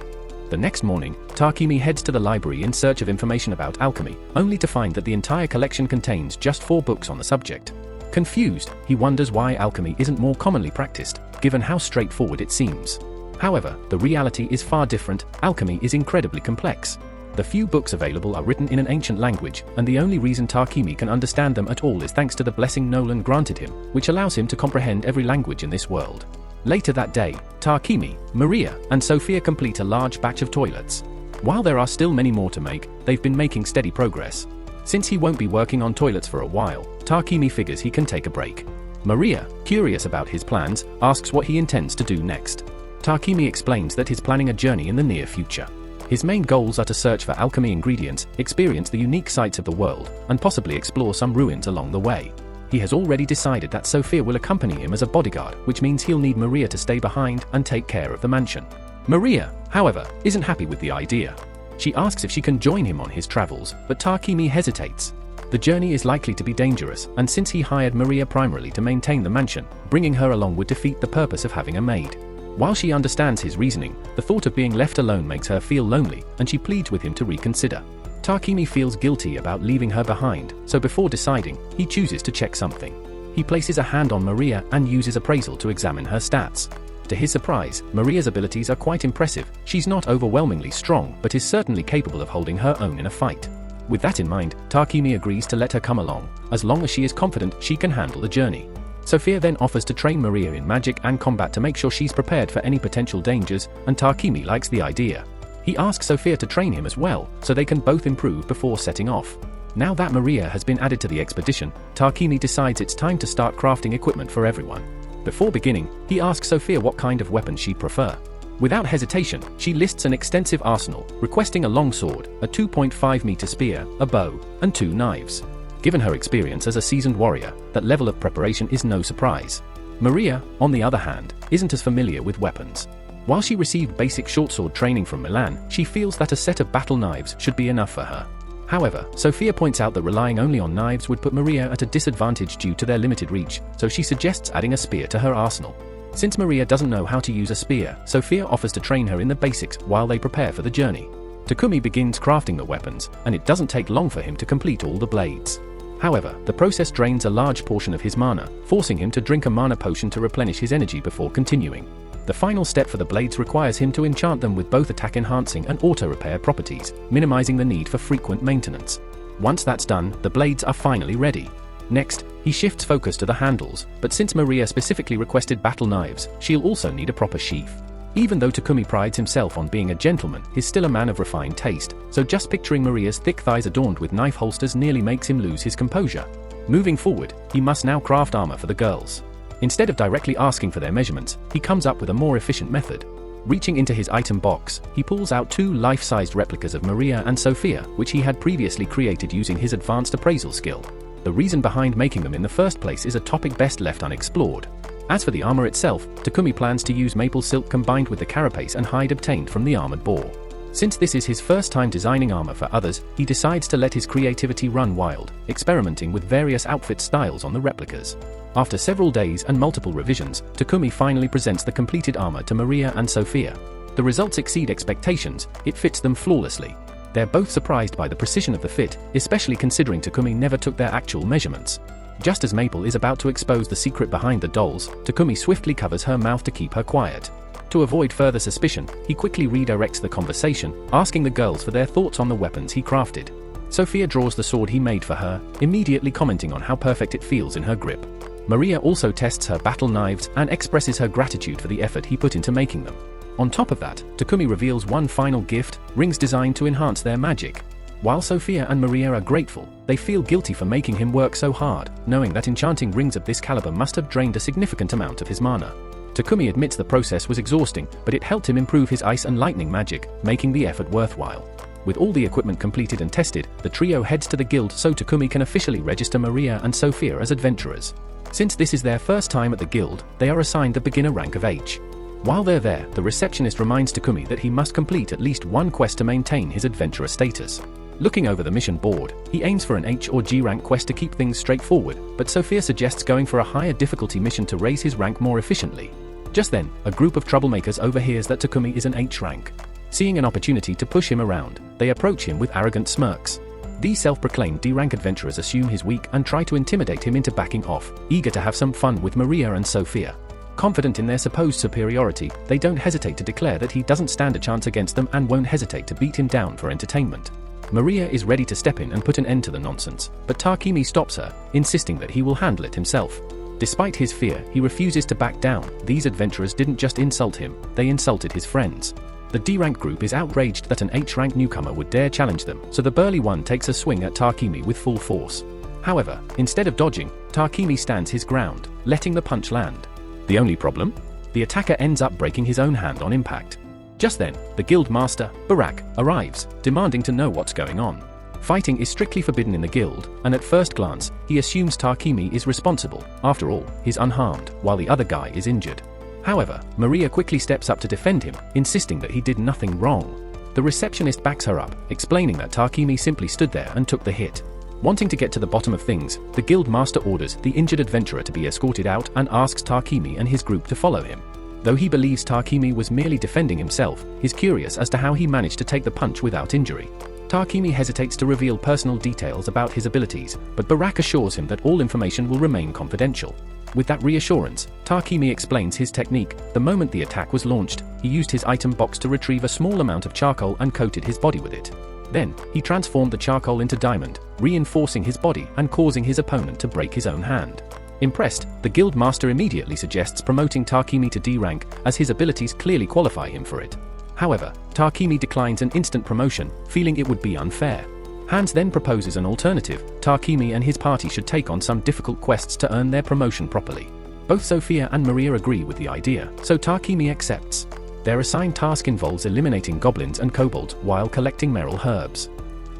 The next morning, Takumi heads to the library in search of information about alchemy, only to find that the entire collection contains just 4 books on the subject. Confused, he wonders why alchemy isn't more commonly practiced, given how straightforward it seems. However, the reality is far different. Alchemy is incredibly complex. The few books available are written in an ancient language, and the only reason Takumi can understand them at all is thanks to the blessing Nolan granted him, which allows him to comprehend every language in this world. Later that day, Takumi, Maria, and Sophia complete a large batch of toilets. While there are still many more to make, they've been making steady progress. Since he won't be working on toilets for a while, Takumi figures he can take a break. Maria, curious about his plans, asks what he intends to do next. Takumi explains that he's planning a journey in the near future. His main goals are to search for alchemy ingredients, experience the unique sights of the world, and possibly explore some ruins along the way. He has already decided that Sophia will accompany him as a bodyguard, which means he'll need Maria to stay behind and take care of the mansion. Maria, however, isn't happy with the idea. She asks if she can join him on his travels, but Takumi hesitates. The journey is likely to be dangerous, and since he hired Maria primarily to maintain the mansion, bringing her along would defeat the purpose of having a maid. While she understands his reasoning, the thought of being left alone makes her feel lonely, and she pleads with him to reconsider. Takumi feels guilty about leaving her behind, so before deciding, he chooses to check something. He places a hand on Maria and uses appraisal to examine her stats. To his surprise, Maria's abilities are quite impressive. She's not overwhelmingly strong, but is certainly capable of holding her own in a fight. With that in mind, Takumi agrees to let her come along, as long as she is confident she can handle the journey. Sophia then offers to train Maria in magic and combat to make sure she's prepared for any potential dangers, and Takumi likes the idea. He asks Sophia to train him as well, so they can both improve before setting off. Now that Maria has been added to the expedition, Takumi decides it's time to start crafting equipment for everyone. Before beginning, he asks Sophia what kind of weapon she'd prefer. Without hesitation, she lists an extensive arsenal, requesting a long sword, a 2.5-meter spear, a bow, and 2 knives. Given her experience as a seasoned warrior, that level of preparation is no surprise. Maria, on the other hand, isn't as familiar with weapons. While she received basic short sword training from Milan, she feels that a set of battle knives should be enough for her. However, Sophia points out that relying only on knives would put Maria at a disadvantage due to their limited reach, so she suggests adding a spear to her arsenal. Since Maria doesn't know how to use a spear, Sophia offers to train her in the basics while they prepare for the journey. Takumi begins crafting the weapons, and it doesn't take long for him to complete all the blades. However, the process drains a large portion of his mana, forcing him to drink a mana potion to replenish his energy before continuing. The final step for the blades requires him to enchant them with both attack-enhancing and auto-repair properties, minimizing the need for frequent maintenance. Once that's done, the blades are finally ready. Next, he shifts focus to the handles, but since Maria specifically requested battle knives, she'll also need a proper sheath. Even though Takumi prides himself on being a gentleman, he's still a man of refined taste, so just picturing Maria's thick thighs adorned with knife holsters nearly makes him lose his composure. Moving forward, he must now craft armor for the girls. Instead of directly asking for their measurements, he comes up with a more efficient method. Reaching into his item box, he pulls out 2 life-sized replicas of Maria and Sophia, which he had previously created using his advanced appraisal skill. The reason behind making them in the first place is a topic best left unexplored. As for the armor itself, Takumi plans to use maple silk combined with the carapace and hide obtained from the armored boar. Since this is his first time designing armor for others, he decides to let his creativity run wild, experimenting with various outfit styles on the replicas. After several days and multiple revisions, Takumi finally presents the completed armor to Maria and Sophia. The results exceed expectations, it fits them flawlessly. They're both surprised by the precision of the fit, especially considering Takumi never took their actual measurements. Just as Maple is about to expose the secret behind the dolls, Takumi swiftly covers her mouth to keep her quiet. To avoid further suspicion, he quickly redirects the conversation, asking the girls for their thoughts on the weapons he crafted. Sophia draws the sword he made for her, immediately commenting on how perfect it feels in her grip. Maria also tests her battle knives and expresses her gratitude for the effort he put into making them. On top of that, Takumi reveals one final gift, rings designed to enhance their magic. While Sophia and Maria are grateful, they feel guilty for making him work so hard, knowing that enchanting rings of this caliber must have drained a significant amount of his mana. Takumi admits the process was exhausting, but it helped him improve his ice and lightning magic, making the effort worthwhile. With all the equipment completed and tested, the trio heads to the guild so Takumi can officially register Maria and Sophia as adventurers. Since this is their first time at the guild, they are assigned the beginner rank of H. While they're there, the receptionist reminds Takumi that he must complete at least one quest to maintain his adventurer status. Looking over the mission board, he aims for an H or G rank quest to keep things straightforward, but Sophia suggests going for a higher difficulty mission to raise his rank more efficiently. Just then, a group of troublemakers overhears that Takumi is an H rank. Seeing an opportunity to push him around, they approach him with arrogant smirks. These self-proclaimed D-rank adventurers assume he's weak and try to intimidate him into backing off, eager to have some fun with Maria and Sophia. Confident in their supposed superiority, they don't hesitate to declare that he doesn't stand a chance against them and won't hesitate to beat him down for entertainment. Maria is ready to step in and put an end to the nonsense, but Takumi stops her, insisting that he will handle it himself. Despite his fear, he refuses to back down. These adventurers didn't just insult him, they insulted his friends. The D-rank group is outraged that an H-rank newcomer would dare challenge them, so the burly one takes a swing at Takumi with full force. However, instead of dodging, Takumi stands his ground, letting the punch land. The only problem? The attacker ends up breaking his own hand on impact. Just then, the guild master, Barak, arrives, demanding to know what's going on. Fighting is strictly forbidden in the guild, and at first glance, he assumes Takumi is responsible. After all, he's unharmed, while the other guy is injured. However, Maria quickly steps up to defend him, insisting that he did nothing wrong. The receptionist backs her up, explaining that Takumi simply stood there and took the hit. Wanting to get to the bottom of things, the guild master orders the injured adventurer to be escorted out and asks Takumi and his group to follow him. Though he believes Takumi was merely defending himself, he's curious as to how he managed to take the punch without injury. Takumi hesitates to reveal personal details about his abilities, but Barak assures him that all information will remain confidential. With that reassurance, Takumi explains his technique. The moment the attack was launched, he used his item box to retrieve a small amount of charcoal and coated his body with it. Then, he transformed the charcoal into diamond, reinforcing his body and causing his opponent to break his own hand. Impressed, the guild master immediately suggests promoting Takumi to D rank, as his abilities clearly qualify him for it. However, Takumi declines an instant promotion, feeling it would be unfair. Hans then proposes an alternative. Takumi and his party should take on some difficult quests to earn their promotion properly. Both Sophia and Maria agree with the idea, so Takumi accepts. Their assigned task involves eliminating goblins and kobolds while collecting merle herbs.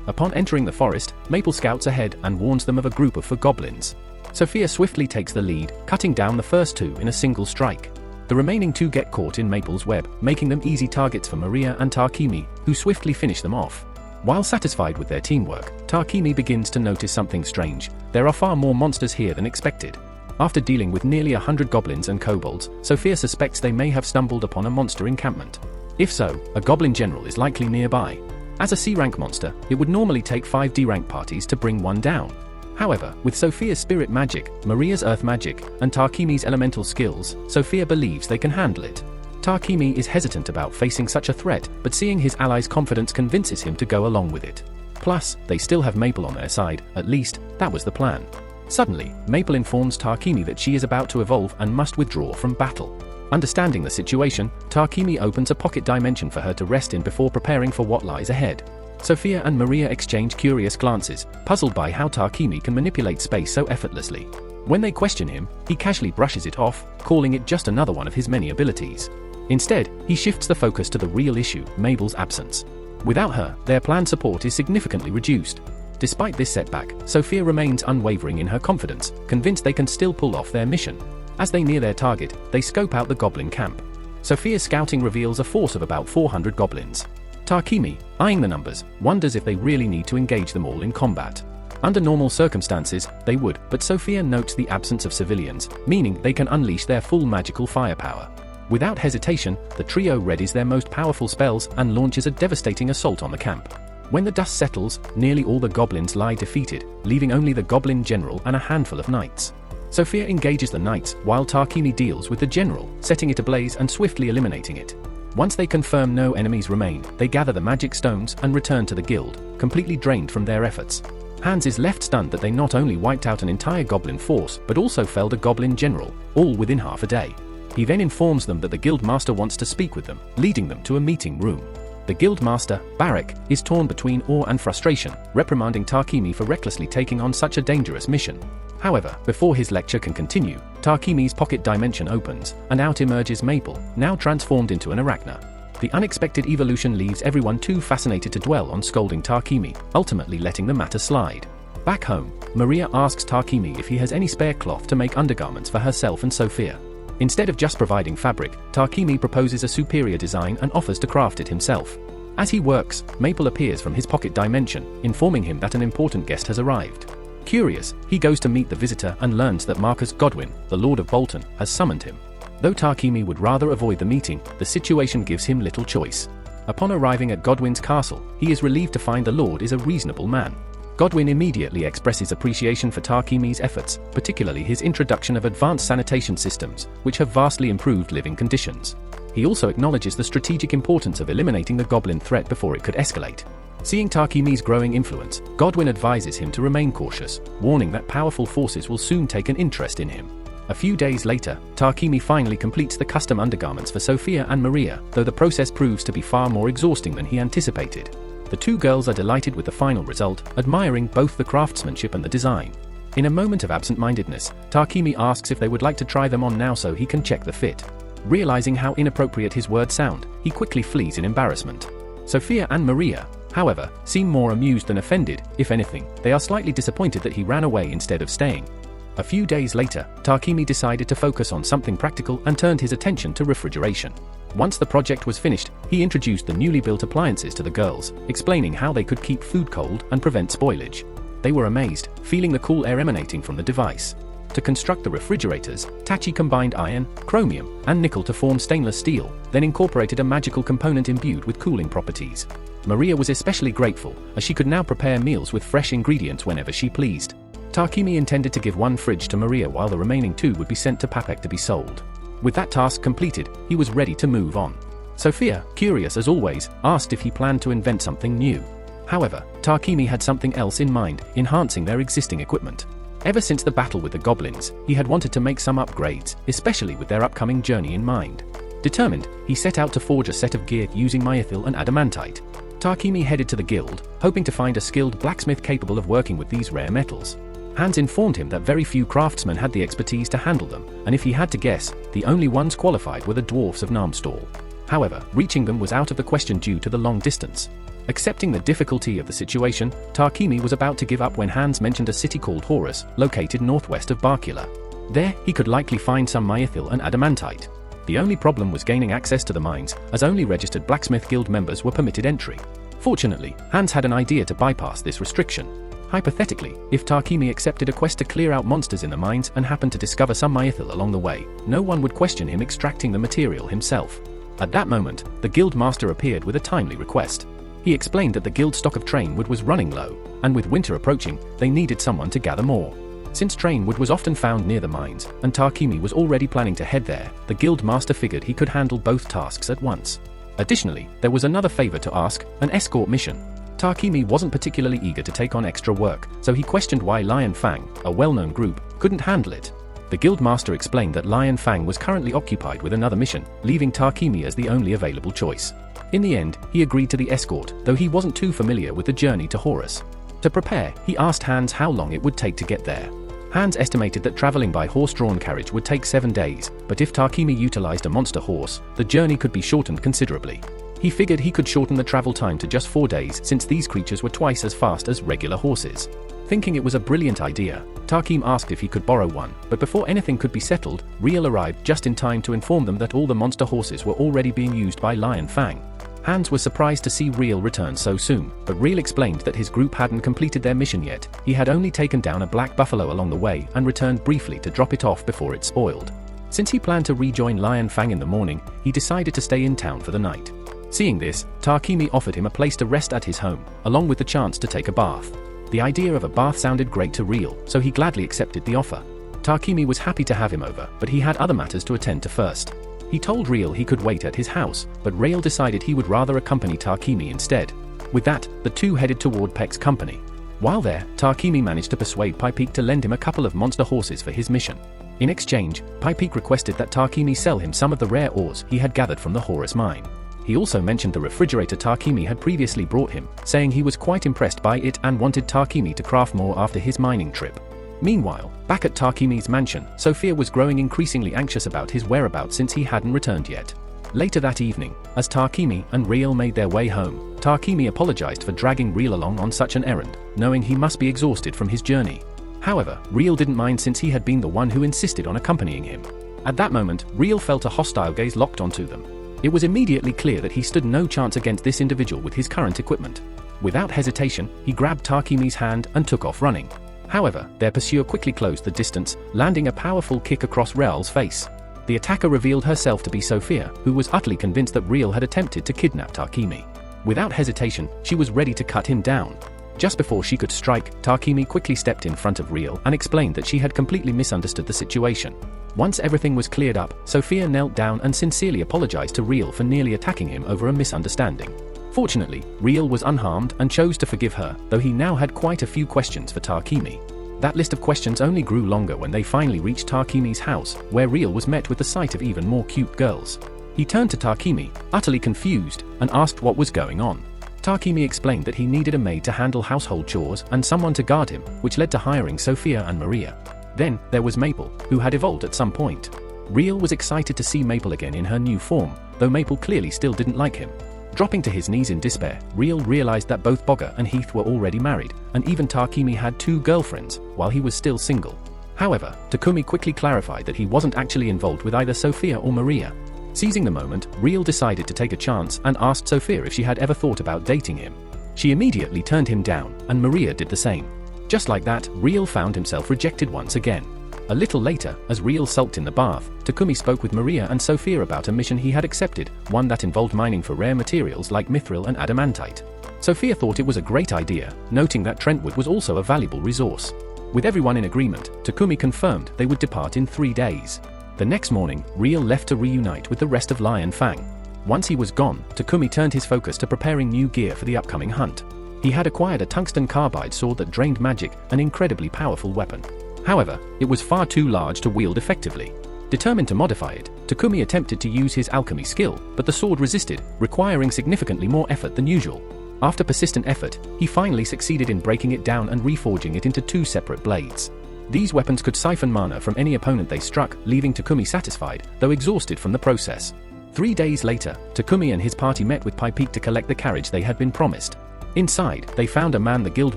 Upon entering the forest, Maple scouts ahead and warns them of a group of goblins. Sophia swiftly takes the lead, cutting down the first two in a single strike. The remaining two get caught in Maple's web, making them easy targets for Maria and Tarquini, who swiftly finish them off. While satisfied with their teamwork, Tarquini begins to notice something strange. There are far more monsters here than expected. After dealing with nearly 100 goblins and kobolds, Sophia suspects they may have stumbled upon a monster encampment. If so, a goblin general is likely nearby. As a C-rank monster, it would normally take 5 D-rank parties to bring one down. However, with Sophia's spirit magic, Maria's earth magic, and Tarquini's elemental skills, Sophia believes they can handle it. Tarquini is hesitant about facing such a threat, but seeing his allies' confidence convinces him to go along with it. Plus, they still have Maple on their side, at least, that was the plan. Suddenly, Maple informs Tarquini that she is about to evolve and must withdraw from battle. Understanding the situation, Tarquini opens a pocket dimension for her to rest in before preparing for what lies ahead. Sophia and Maria exchange curious glances, puzzled by how Tarquini can manipulate space so effortlessly. When they question him, he casually brushes it off, calling it just another one of his many abilities. Instead, he shifts the focus to the real issue, Mabel's absence. Without her, their planned support is significantly reduced. Despite this setback, Sophia remains unwavering in her confidence, convinced they can still pull off their mission. As they near their target, they scope out the goblin camp. Sophia's scouting reveals a force of about 400 goblins. Tarquini, eyeing the numbers, wonders if they really need to engage them all in combat. Under normal circumstances, they would, but Sophia notes the absence of civilians, meaning they can unleash their full magical firepower. Without hesitation, the trio readies their most powerful spells and launches a devastating assault on the camp. When the dust settles, nearly all the goblins lie defeated, leaving only the goblin general and a handful of knights. Sophia engages the knights, while Tarquini deals with the general, setting it ablaze and swiftly eliminating it. Once they confirm no enemies remain, they gather the magic stones and return to the guild, completely drained from their efforts. Hans is left stunned that they not only wiped out an entire goblin force, but also felled a goblin general, all within half a day. He then informs them that the guild master wants to speak with them, leading them to a meeting room. The guild master, Barak, is torn between awe and frustration, reprimanding Tarquini for recklessly taking on such a dangerous mission. However, before his lecture can continue, Tarquini's pocket dimension opens, and out emerges Maple, now transformed into an arachna. The unexpected evolution leaves everyone too fascinated to dwell on scolding Tarquini, ultimately letting the matter slide. Back home, Maria asks Tarquini if he has any spare cloth to make undergarments for herself and Sophia. Instead of just providing fabric, Tarquini proposes a superior design and offers to craft it himself. As he works, Maple appears from his pocket dimension, informing him that an important guest has arrived. Curious, he goes to meet the visitor and learns that Marcus Godwin, the Lord of Bolton, has summoned him. Though Tarquini would rather avoid the meeting, the situation gives him little choice. Upon arriving at Godwin's castle, he is relieved to find the Lord is a reasonable man. Godwin immediately expresses appreciation for Tarquini's efforts, particularly his introduction of advanced sanitation systems, which have vastly improved living conditions. He also acknowledges the strategic importance of eliminating the goblin threat before it could escalate. Seeing Tarquini's growing influence, Godwin advises him to remain cautious, warning that powerful forces will soon take an interest in him. A few days later, Tarquini finally completes the custom undergarments for Sophia and Maria, though the process proves to be far more exhausting than he anticipated. The two girls are delighted with the final result, admiring both the craftsmanship and the design. In a moment of absent-mindedness, Tarquini asks if they would like to try them on now so he can check the fit. Realizing how inappropriate his words sound, he quickly flees in embarrassment. Sophia and Maria, however, seem more amused than offended. If anything, they are slightly disappointed that he ran away instead of staying. A few days later, Tarquini decided to focus on something practical and turned his attention to refrigeration. Once the project was finished, he introduced the newly built appliances to the girls, explaining how they could keep food cold and prevent spoilage. They were amazed, feeling the cool air emanating from the device. To construct the refrigerators, Tachi combined iron, chromium, and nickel to form stainless steel, then incorporated a magical component imbued with cooling properties. Maria was especially grateful, as she could now prepare meals with fresh ingredients whenever she pleased. Tarquini intended to give one fridge to Maria while the remaining two would be sent to Papek to be sold. With that task completed, he was ready to move on. Sophia, curious as always, asked if he planned to invent something new. However, Tarquini had something else in mind, enhancing their existing equipment. Ever since the battle with the goblins, he had wanted to make some upgrades, especially with their upcoming journey in mind. Determined, he set out to forge a set of gear using myethil and adamantite. Tarquini headed to the guild, hoping to find a skilled blacksmith capable of working with these rare metals. Hans informed him that very few craftsmen had the expertise to handle them, and if he had to guess, the only ones qualified were the dwarfs of Narmstall. However, reaching them was out of the question due to the long distance. Accepting the difficulty of the situation, Tarquini was about to give up when Hans mentioned a city called Horus, located northwest of Barcula. There, he could likely find some myethil and adamantite. The only problem was gaining access to the mines, as only registered Blacksmith Guild members were permitted entry. Fortunately, Hans had an idea to bypass this restriction. Hypothetically, if Tarquini accepted a quest to clear out monsters in the mines and happened to discover some myethil along the way, no one would question him extracting the material himself. At that moment, the guild master appeared with a timely request. He explained that the guild stock of train wood was running low, and with winter approaching, they needed someone to gather more. Since train wood was often found near the mines, and Tarquini was already planning to head there, the guild master figured he could handle both tasks at once. Additionally, there was another favor to ask, an escort mission. Tarquini wasn't particularly eager to take on extra work, so he questioned why Lion Fang, a well-known group, couldn't handle it. The guild master explained that Lion Fang was currently occupied with another mission, leaving Tarquini as the only available choice. In the end, he agreed to the escort, though he wasn't too familiar with the journey to Horus. To prepare, he asked Hans how long it would take to get there. Hans estimated that traveling by horse-drawn carriage would take 7 days, but if Tarquini utilized a monster horse, the journey could be shortened considerably. He figured he could shorten the travel time to just 4 days since these creatures were twice as fast as regular horses. Thinking it was a brilliant idea, Tarquini asked if he could borrow one, but before anything could be settled, Riel arrived just in time to inform them that all the monster horses were already being used by Lion Fang. Hans was surprised to see Riel return so soon, but Riel explained that his group hadn't completed their mission yet. He had only taken down a black buffalo along the way and returned briefly to drop it off before it spoiled. Since he planned to rejoin Lion Fang in the morning, he decided to stay in town for the night. Seeing this, Tarquini offered him a place to rest at his home, along with the chance to take a bath. The idea of a bath sounded great to Riel, so he gladly accepted the offer. Tarquini was happy to have him over, but he had other matters to attend to first. He told Riel he could wait at his house, but Riel decided he would rather accompany Tarquini instead. With that, the two headed toward Peck's company. While there, Tarquini managed to persuade Pypeek to lend him a couple of monster horses for his mission. In exchange, Pypeek requested that Tarquini sell him some of the rare ores he had gathered from the Horus mine. He also mentioned the refrigerator Tarquini had previously brought him, saying he was quite impressed by it and wanted Tarquini to craft more after his mining trip. Meanwhile, back at Tarquini's mansion, Sophia was growing increasingly anxious about his whereabouts since he hadn't returned yet. Later that evening, as Tarquini and Riel made their way home, Tarquini apologized for dragging Riel along on such an errand, knowing he must be exhausted from his journey. However, Riel didn't mind since he had been the one who insisted on accompanying him. At that moment, Riel felt a hostile gaze locked onto them. It was immediately clear that he stood no chance against this individual with his current equipment. Without hesitation, he grabbed Tarquini's hand and took off running. However, their pursuer quickly closed the distance, landing a powerful kick across Riel's face. The attacker revealed herself to be Sophia, who was utterly convinced that Riel had attempted to kidnap Tarquini. Without hesitation, she was ready to cut him down. Just before she could strike, Tarquini quickly stepped in front of Riel and explained that she had completely misunderstood the situation. Once everything was cleared up, Sophia knelt down and sincerely apologized to Riel for nearly attacking him over a misunderstanding. Fortunately, Riel was unharmed and chose to forgive her, though he now had quite a few questions for Tarquini. That list of questions only grew longer when they finally reached Tarquini's house, where Riel was met with the sight of even more cute girls. He turned to Tarquini, utterly confused, and asked what was going on. Tarquini explained that he needed a maid to handle household chores and someone to guard him, which led to hiring Sophia and Maria. Then, there was Maple, who had evolved at some point. Riel was excited to see Maple again in her new form, though Maple clearly still didn't like him. Dropping to his knees in despair, Riel realized that both Bogger and Heath were already married, and even Tarquini had 2 girlfriends, while he was still single. However, Takumi quickly clarified that he wasn't actually involved with either Sophia or Maria. Seizing the moment, Riel decided to take a chance and asked Sophia if she had ever thought about dating him. She immediately turned him down, and Maria did the same. Just like that, Riel found himself rejected once again. A little later, as Riel sulked in the bath, Takumi spoke with Maria and Sophia about a mission he had accepted, one that involved mining for rare materials like mithril and adamantite. Sophia thought it was a great idea, noting that Trentwood was also a valuable resource. With everyone in agreement, Takumi confirmed they would depart in 3 days. The next morning, Riel left to reunite with the rest of Lion Fang. Once he was gone, Takumi turned his focus to preparing new gear for the upcoming hunt. He had acquired a tungsten carbide sword that drained magic, an incredibly powerful weapon. However, it was far too large to wield effectively. Determined to modify it, Takumi attempted to use his alchemy skill, but the sword resisted, requiring significantly more effort than usual. After persistent effort, he finally succeeded in breaking it down and reforging it into 2 separate blades. These weapons could siphon mana from any opponent they struck, leaving Takumi satisfied, though exhausted from the process. 3 days later, Takumi and his party met with Pipeke to collect the carriage they had been promised. Inside, they found a man the guild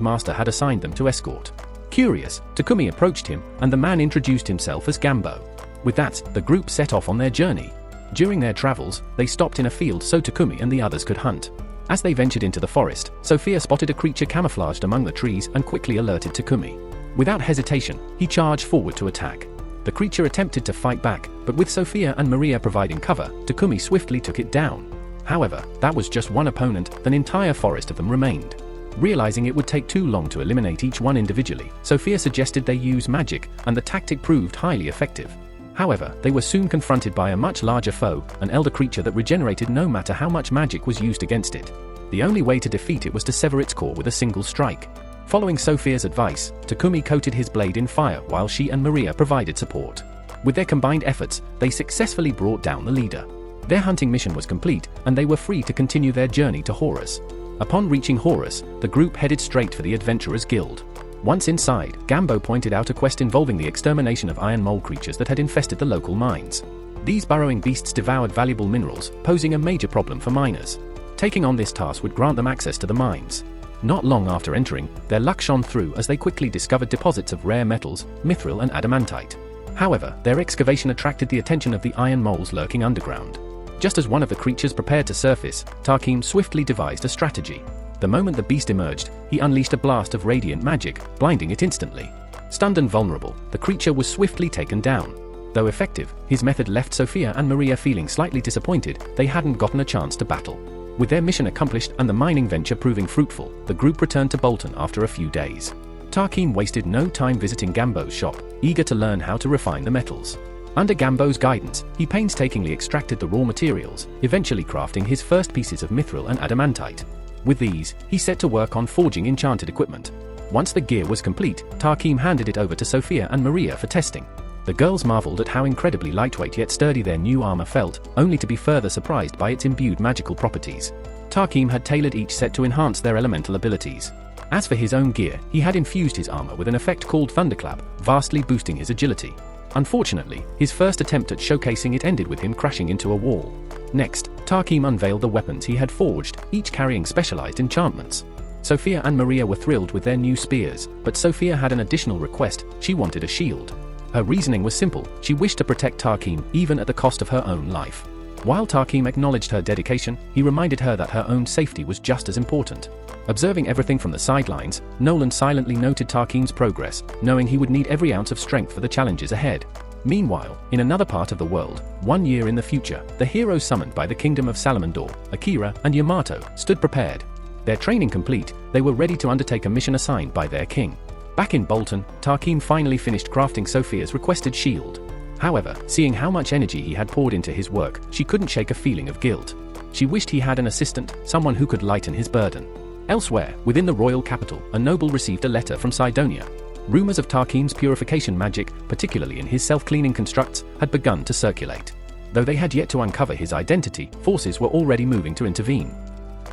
master had assigned them to escort. Curious, Takumi approached him, and the man introduced himself as Gambo. With that, the group set off on their journey. During their travels, they stopped in a field so Takumi and the others could hunt. As they ventured into the forest, Sophia spotted a creature camouflaged among the trees and quickly alerted Takumi. Without hesitation, he charged forward to attack. The creature attempted to fight back, but with Sophia and Maria providing cover, Takumi swiftly took it down. However, that was just one opponent, an entire forest of them remained. Realizing it would take too long to eliminate each one individually, Sophia suggested they use magic, and the tactic proved highly effective. However, they were soon confronted by a much larger foe, an elder creature that regenerated no matter how much magic was used against it. The only way to defeat it was to sever its core with a single strike. Following Sophia's advice, Takumi coated his blade in fire while she and Maria provided support. With their combined efforts, they successfully brought down the leader. Their hunting mission was complete, and they were free to continue their journey to Horus. Upon reaching Horus, the group headed straight for the Adventurers Guild. Once inside, Gambo pointed out a quest involving the extermination of iron mole creatures that had infested the local mines. These burrowing beasts devoured valuable minerals, posing a major problem for miners. Taking on this task would grant them access to the mines. Not long after entering, their luck shone through as they quickly discovered deposits of rare metals, mithril and adamantite. However, their excavation attracted the attention of the iron moles lurking underground. Just as one of the creatures prepared to surface, Tarkim swiftly devised a strategy. The moment the beast emerged, he unleashed a blast of radiant magic, blinding it instantly. Stunned and vulnerable, the creature was swiftly taken down. Though effective, his method left Sophia and Maria feeling slightly disappointed they hadn't gotten a chance to battle. With their mission accomplished and the mining venture proving fruitful, the group returned to Bolton after a few days. Tarkim wasted no time visiting Gambo's shop, eager to learn how to refine the metals. Under Gambo's guidance, he painstakingly extracted the raw materials, eventually crafting his first pieces of mithril and adamantite. With these, he set to work on forging enchanted equipment. Once the gear was complete, Tarkim handed it over to Sophia and Maria for testing. The girls marveled at how incredibly lightweight yet sturdy their new armor felt, only to be further surprised by its imbued magical properties. Tarkim had tailored each set to enhance their elemental abilities. As for his own gear, he had infused his armor with an effect called Thunderclap, vastly boosting his agility. Unfortunately, his first attempt at showcasing it ended with him crashing into a wall. Next, Tarkim unveiled the weapons he had forged, each carrying specialized enchantments. Sophia and Maria were thrilled with their new spears, but Sophia had an additional request: she wanted a shield. Her reasoning was simple: she wished to protect Tarkim even at the cost of her own life. While Tarkim acknowledged her dedication, he reminded her that her own safety was just as important. Observing everything from the sidelines, Nolan silently noted Tarkim's progress, knowing he would need every ounce of strength for the challenges ahead. Meanwhile, in another part of the world, 1 year in the future, the heroes summoned by the Kingdom of Salamandor, Akira and Yamato, stood prepared. Their training complete, they were ready to undertake a mission assigned by their king. Back in Bolton, Tarkim finally finished crafting Sophia's requested shield. However, seeing how much energy he had poured into his work, she couldn't shake a feeling of guilt. She wished he had an assistant, someone who could lighten his burden. Elsewhere, within the royal capital, a noble received a letter from Cydonia. Rumors of Tarkim's purification magic, particularly in his self-cleaning constructs, had begun to circulate. Though they had yet to uncover his identity, forces were already moving to intervene.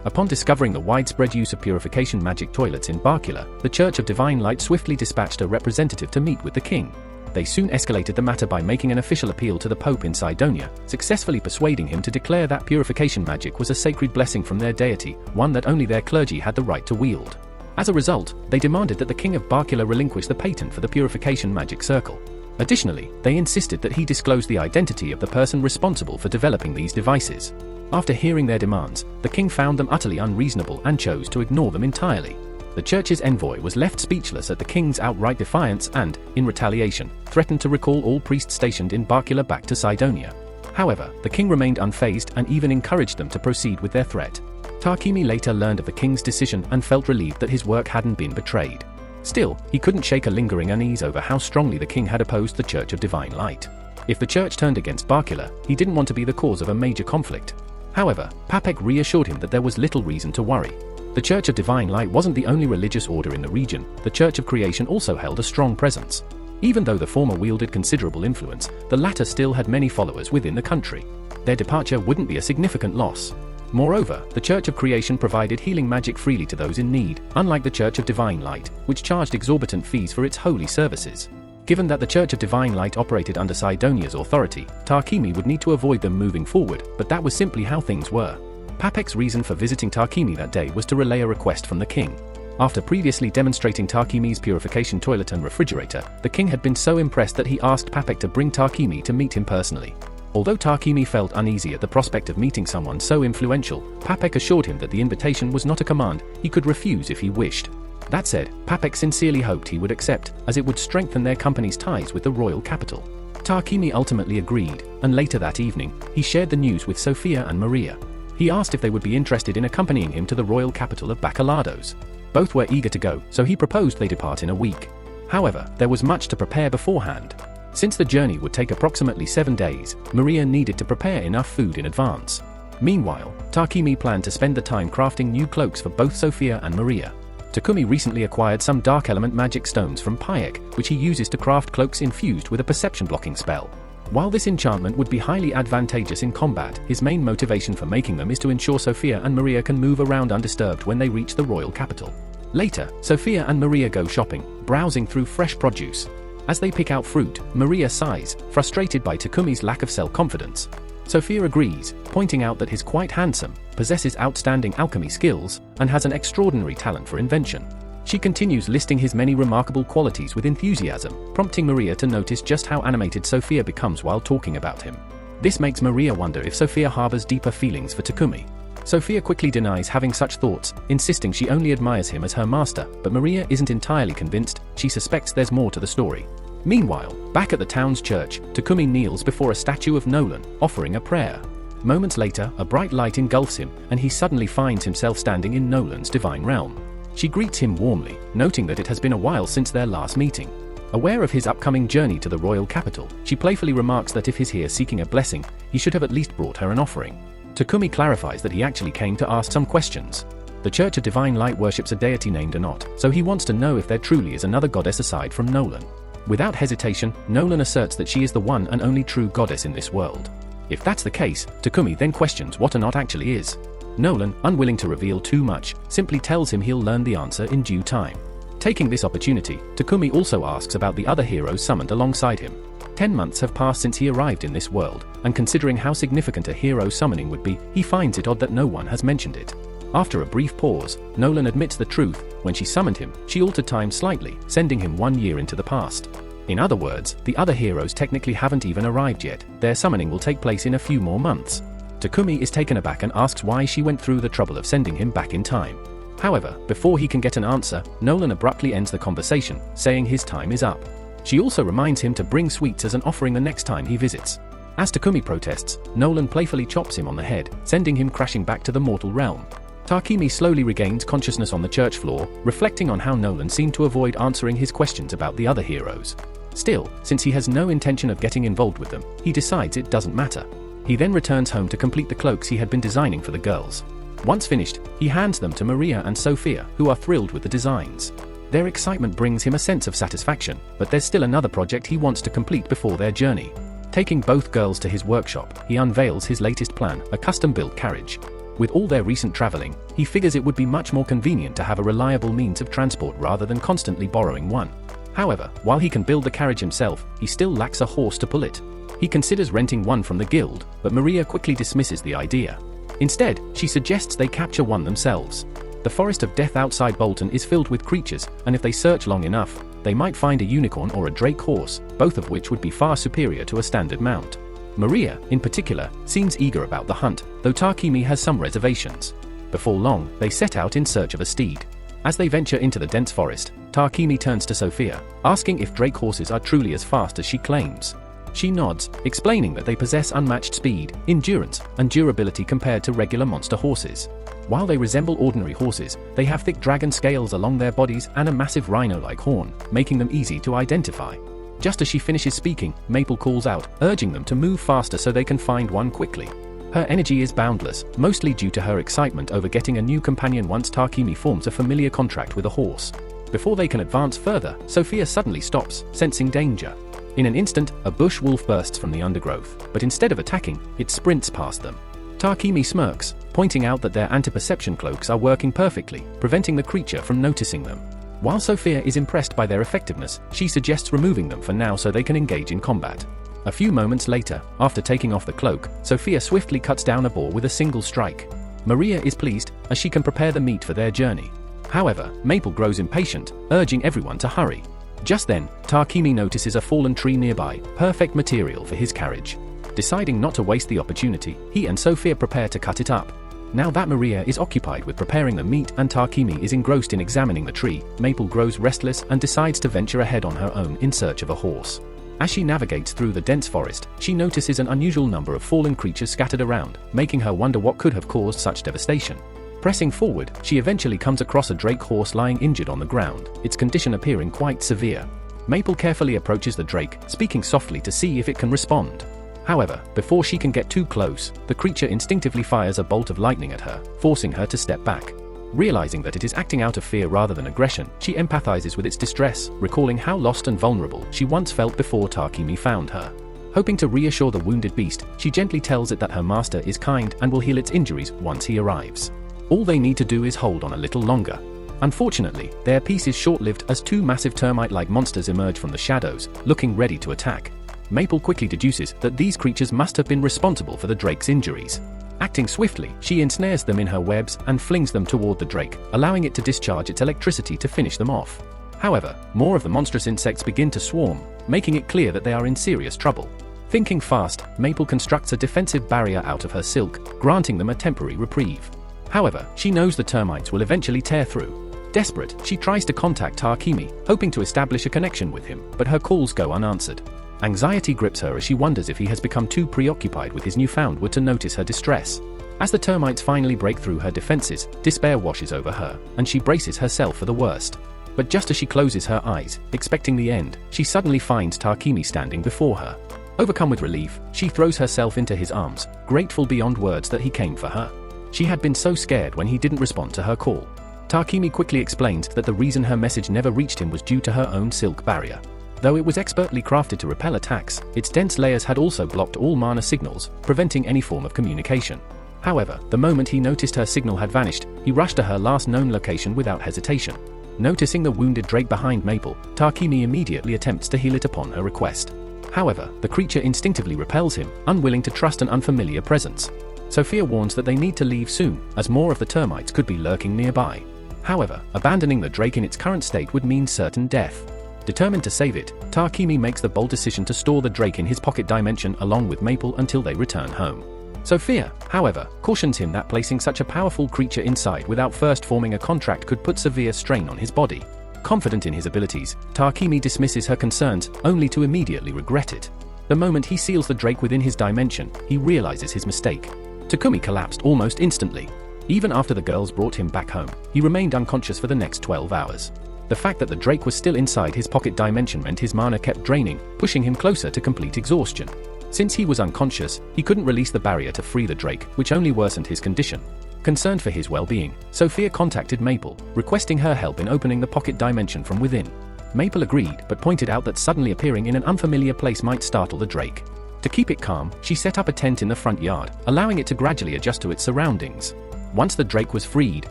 Upon discovering the widespread use of purification magic toilets in Barkula, the Church of Divine Light swiftly dispatched a representative to meet with the king. They soon escalated the matter by making an official appeal to the Pope in Cydonia, successfully persuading him to declare that purification magic was a sacred blessing from their deity, one that only their clergy had the right to wield. As a result, they demanded that the king of Barkula relinquish the patent for the purification magic circle. Additionally, they insisted that he disclose the identity of the person responsible for developing these devices. After hearing their demands, the king found them utterly unreasonable and chose to ignore them entirely. The church's envoy was left speechless at the king's outright defiance and, in retaliation, threatened to recall all priests stationed in Barkula back to Cydonia. However, the king remained unfazed and even encouraged them to proceed with their threat. Tarkimi later learned of the king's decision and felt relieved that his work hadn't been betrayed. Still, he couldn't shake a lingering unease over how strongly the king had opposed the Church of Divine Light. If the church turned against Barkula, he didn't want to be the cause of a major conflict. However, Papek reassured him that there was little reason to worry. The Church of Divine Light wasn't the only religious order in the region, the Church of Creation also held a strong presence. Even though the former wielded considerable influence, the latter still had many followers within the country. Their departure wouldn't be a significant loss. Moreover, the Church of Creation provided healing magic freely to those in need, unlike the Church of Divine Light, which charged exorbitant fees for its holy services. Given that the Church of Divine Light operated under Sidonia's authority, Tarquini would need to avoid them moving forward, but that was simply how things were. Papek's reason for visiting Tarquini that day was to relay a request from the king. After previously demonstrating Tarquini's purification toilet and refrigerator, the king had been so impressed that he asked Papek to bring Tarquini to meet him personally. Although Tarquini felt uneasy at the prospect of meeting someone so influential, Papek assured him that the invitation was not a command, he could refuse if he wished. That said, Papek sincerely hoped he would accept, as it would strengthen their company's ties with the royal capital. Tarquini ultimately agreed, and later that evening, he shared the news with Sophia and Maria. He asked if they would be interested in accompanying him to the royal capital of Baccalados. Both were eager to go, so he proposed they depart in a week. However, there was much to prepare beforehand. Since the journey would take approximately 7 days, Maria needed to prepare enough food in advance. Meanwhile, Tarquini planned to spend the time crafting new cloaks for both Sophia and Maria. Takumi recently acquired some dark element magic stones from Payek, which he uses to craft cloaks infused with a perception blocking spell. While this enchantment would be highly advantageous in combat, his main motivation for making them is to ensure Sophia and Maria can move around undisturbed when they reach the royal capital. Later, Sophia and Maria go shopping, browsing through fresh produce. As they pick out fruit, Maria sighs, frustrated by Takumi's lack of self-confidence. Sophia agrees, pointing out that he's quite handsome, possesses outstanding alchemy skills, and has an extraordinary talent for invention. She continues listing his many remarkable qualities with enthusiasm, prompting Maria to notice just how animated Sophia becomes while talking about him. This makes Maria wonder if Sophia harbors deeper feelings for Takumi. Sophia quickly denies having such thoughts, insisting she only admires him as her master, but Maria isn't entirely convinced, she suspects there's more to the story. Meanwhile, back at the town's church, Takumi kneels before a statue of Nolan, offering a prayer. Moments later, a bright light engulfs him, and he suddenly finds himself standing in Nolan's divine realm. She greets him warmly, noting that it has been a while since their last meeting. Aware of his upcoming journey to the royal capital, she playfully remarks that if he's here seeking a blessing, he should have at least brought her an offering. Takumi clarifies that he actually came to ask some questions. The Church of Divine Light worships a deity named Anot, so he wants to know if there truly is another goddess aside from Nolan. Without hesitation, Nolan asserts that she is the one and only true goddess in this world. If that's the case, Takumi then questions what Anot actually is. Nolan, unwilling to reveal too much, simply tells him he'll learn the answer in due time. Taking this opportunity, Takumi also asks about the other heroes summoned alongside him. 10 months have passed since he arrived in this world, and considering how significant a hero summoning would be, he finds it odd that no one has mentioned it. After a brief pause, Nolan admits the truth: when she summoned him, she altered time slightly, sending him 1 year into the past. In other words, the other heroes technically haven't even arrived yet, their summoning will take place in a few more months. Takumi is taken aback and asks why she went through the trouble of sending him back in time. However, before he can get an answer, Nolan abruptly ends the conversation, saying his time is up. She also reminds him to bring sweets as an offering the next time he visits. As Takumi protests, Nolan playfully chops him on the head, sending him crashing back to the mortal realm. Tarquini slowly regains consciousness on the church floor, reflecting on how Nolan seemed to avoid answering his questions about the other heroes. Still, since he has no intention of getting involved with them, he decides it doesn't matter. He then returns home to complete the cloaks he had been designing for the girls. Once finished, he hands them to Maria and Sophia, who are thrilled with the designs. Their excitement brings him a sense of satisfaction, but there's still another project he wants to complete before their journey. Taking both girls to his workshop, he unveils his latest plan, a custom-built carriage. With all their recent traveling, he figures it would be much more convenient to have a reliable means of transport rather than constantly borrowing one. However, while he can build the carriage himself, he still lacks a horse to pull it. He considers renting one from the guild, but Maria quickly dismisses the idea. Instead, she suggests they capture one themselves. The forest of death outside Bolton is filled with creatures, and if they search long enough, they might find a unicorn or a drake horse, both of which would be far superior to a standard mount. Maria, in particular, seems eager about the hunt, though Tarquini has some reservations. Before long, they set out in search of a steed. As they venture into the dense forest, Tarquini turns to Sophia, asking if drake horses are truly as fast as she claims. She nods, explaining that they possess unmatched speed, endurance, and durability compared to regular monster horses. While they resemble ordinary horses, they have thick dragon scales along their bodies and a massive rhino-like horn, making them easy to identify. Just as she finishes speaking, Maple calls out, urging them to move faster so they can find one quickly. Her energy is boundless, mostly due to her excitement over getting a new companion once Tarquini forms a familiar contract with a horse. Before they can advance further, Sophia suddenly stops, sensing danger. In an instant, a bush wolf bursts from the undergrowth, but instead of attacking, it sprints past them. Tarquini smirks, pointing out that their anti-perception cloaks are working perfectly, preventing the creature from noticing them. While Sophia is impressed by their effectiveness, she suggests removing them for now so they can engage in combat. A few moments later, after taking off the cloak, Sophia swiftly cuts down a boar with a single strike. Maria is pleased, as she can prepare the meat for their journey. However, Maple grows impatient, urging everyone to hurry. Just then, Takemi notices a fallen tree nearby, perfect material for his carriage. Deciding not to waste the opportunity, he and Sophia prepare to cut it up. Now that Maria is occupied with preparing the meat and Takemi is engrossed in examining the tree, Maple grows restless and decides to venture ahead on her own in search of a horse. As she navigates through the dense forest, she notices an unusual number of fallen creatures scattered around, making her wonder what could have caused such devastation. Pressing forward, she eventually comes across a drake horse lying injured on the ground, its condition appearing quite severe. Maple carefully approaches the drake, speaking softly to see if it can respond. However, before she can get too close, the creature instinctively fires a bolt of lightning at her, forcing her to step back. Realizing that it is acting out of fear rather than aggression, she empathizes with its distress, recalling how lost and vulnerable she once felt before Takemi found her. Hoping to reassure the wounded beast, she gently tells it that her master is kind and will heal its injuries once he arrives. All they need to do is hold on a little longer. Unfortunately, their peace is short-lived as two massive termite-like monsters emerge from the shadows, looking ready to attack. Maple quickly deduces that these creatures must have been responsible for the drake's injuries. Acting swiftly, she ensnares them in her webs and flings them toward the drake, allowing it to discharge its electricity to finish them off. However, more of the monstrous insects begin to swarm, making it clear that they are in serious trouble. Thinking fast, Maple constructs a defensive barrier out of her silk, granting them a temporary reprieve. However, she knows the termites will eventually tear through. Desperate, she tries to contact Takemi, hoping to establish a connection with him, but her calls go unanswered. Anxiety grips her as she wonders if he has become too preoccupied with his newfound word to notice her distress. As the termites finally break through her defenses, despair washes over her, and she braces herself for the worst. But just as she closes her eyes, expecting the end, she suddenly finds Takemi standing before her. Overcome with relief, she throws herself into his arms, grateful beyond words that he came for her. She had been so scared when he didn't respond to her call. Takemi quickly explains that the reason her message never reached him was due to her own silk barrier. Though it was expertly crafted to repel attacks, its dense layers had also blocked all mana signals, preventing any form of communication. However, the moment he noticed her signal had vanished, he rushed to her last known location without hesitation. Noticing the wounded drake behind Maple, Takemi immediately attempts to heal it upon her request. However, the creature instinctively repels him, unwilling to trust an unfamiliar presence. Sophia warns that they need to leave soon, as more of the termites could be lurking nearby. However, abandoning the drake in its current state would mean certain death. Determined to save it, Takemi makes the bold decision to store the drake in his pocket dimension along with Maple until they return home. Sophia, however, cautions him that placing such a powerful creature inside without first forming a contract could put severe strain on his body. Confident in his abilities, Takemi dismisses her concerns, only to immediately regret it. The moment he seals the drake within his dimension, he realizes his mistake. Takumi collapsed almost instantly. Even after the girls brought him back home, he remained unconscious for the next 12 hours. The fact that the drake was still inside his pocket dimension meant his mana kept draining, pushing him closer to complete exhaustion. Since he was unconscious, he couldn't release the barrier to free the drake, which only worsened his condition. Concerned for his well-being, Sophia contacted Maple, requesting her help in opening the pocket dimension from within. Maple agreed, but pointed out that suddenly appearing in an unfamiliar place might startle the drake. To keep it calm, she set up a tent in the front yard, allowing it to gradually adjust to its surroundings. Once the drake was freed,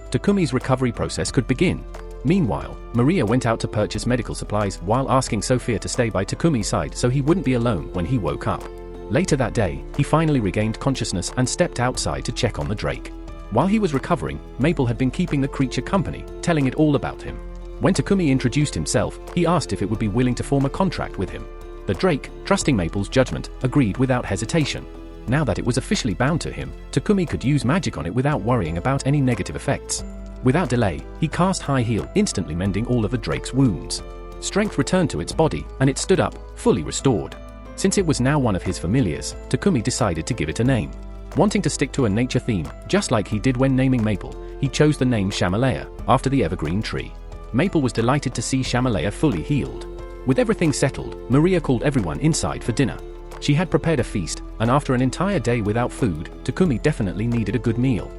Takumi's recovery process could begin. Meanwhile, Maria went out to purchase medical supplies while asking Sophia to stay by Takumi's side so he wouldn't be alone when he woke up. Later that day, he finally regained consciousness and stepped outside to check on the drake. While he was recovering, Maple had been keeping the creature company, telling it all about him. When Takumi introduced himself, he asked if it would be willing to form a contract with him. The drake, trusting Maple's judgment, agreed without hesitation. Now that it was officially bound to him, Takumi could use magic on it without worrying about any negative effects. Without delay, he cast High Heal, instantly mending all of the drake's wounds. Strength returned to its body, and it stood up, fully restored. Since it was now one of his familiars, Takumi decided to give it a name. Wanting to stick to a nature theme, just like he did when naming Maple, he chose the name Shamalaya, after the evergreen tree. Maple was delighted to see Shamalaya fully healed. With everything settled, Maria called everyone inside for dinner. She had prepared a feast, and after an entire day without food, Takumi definitely needed a good meal.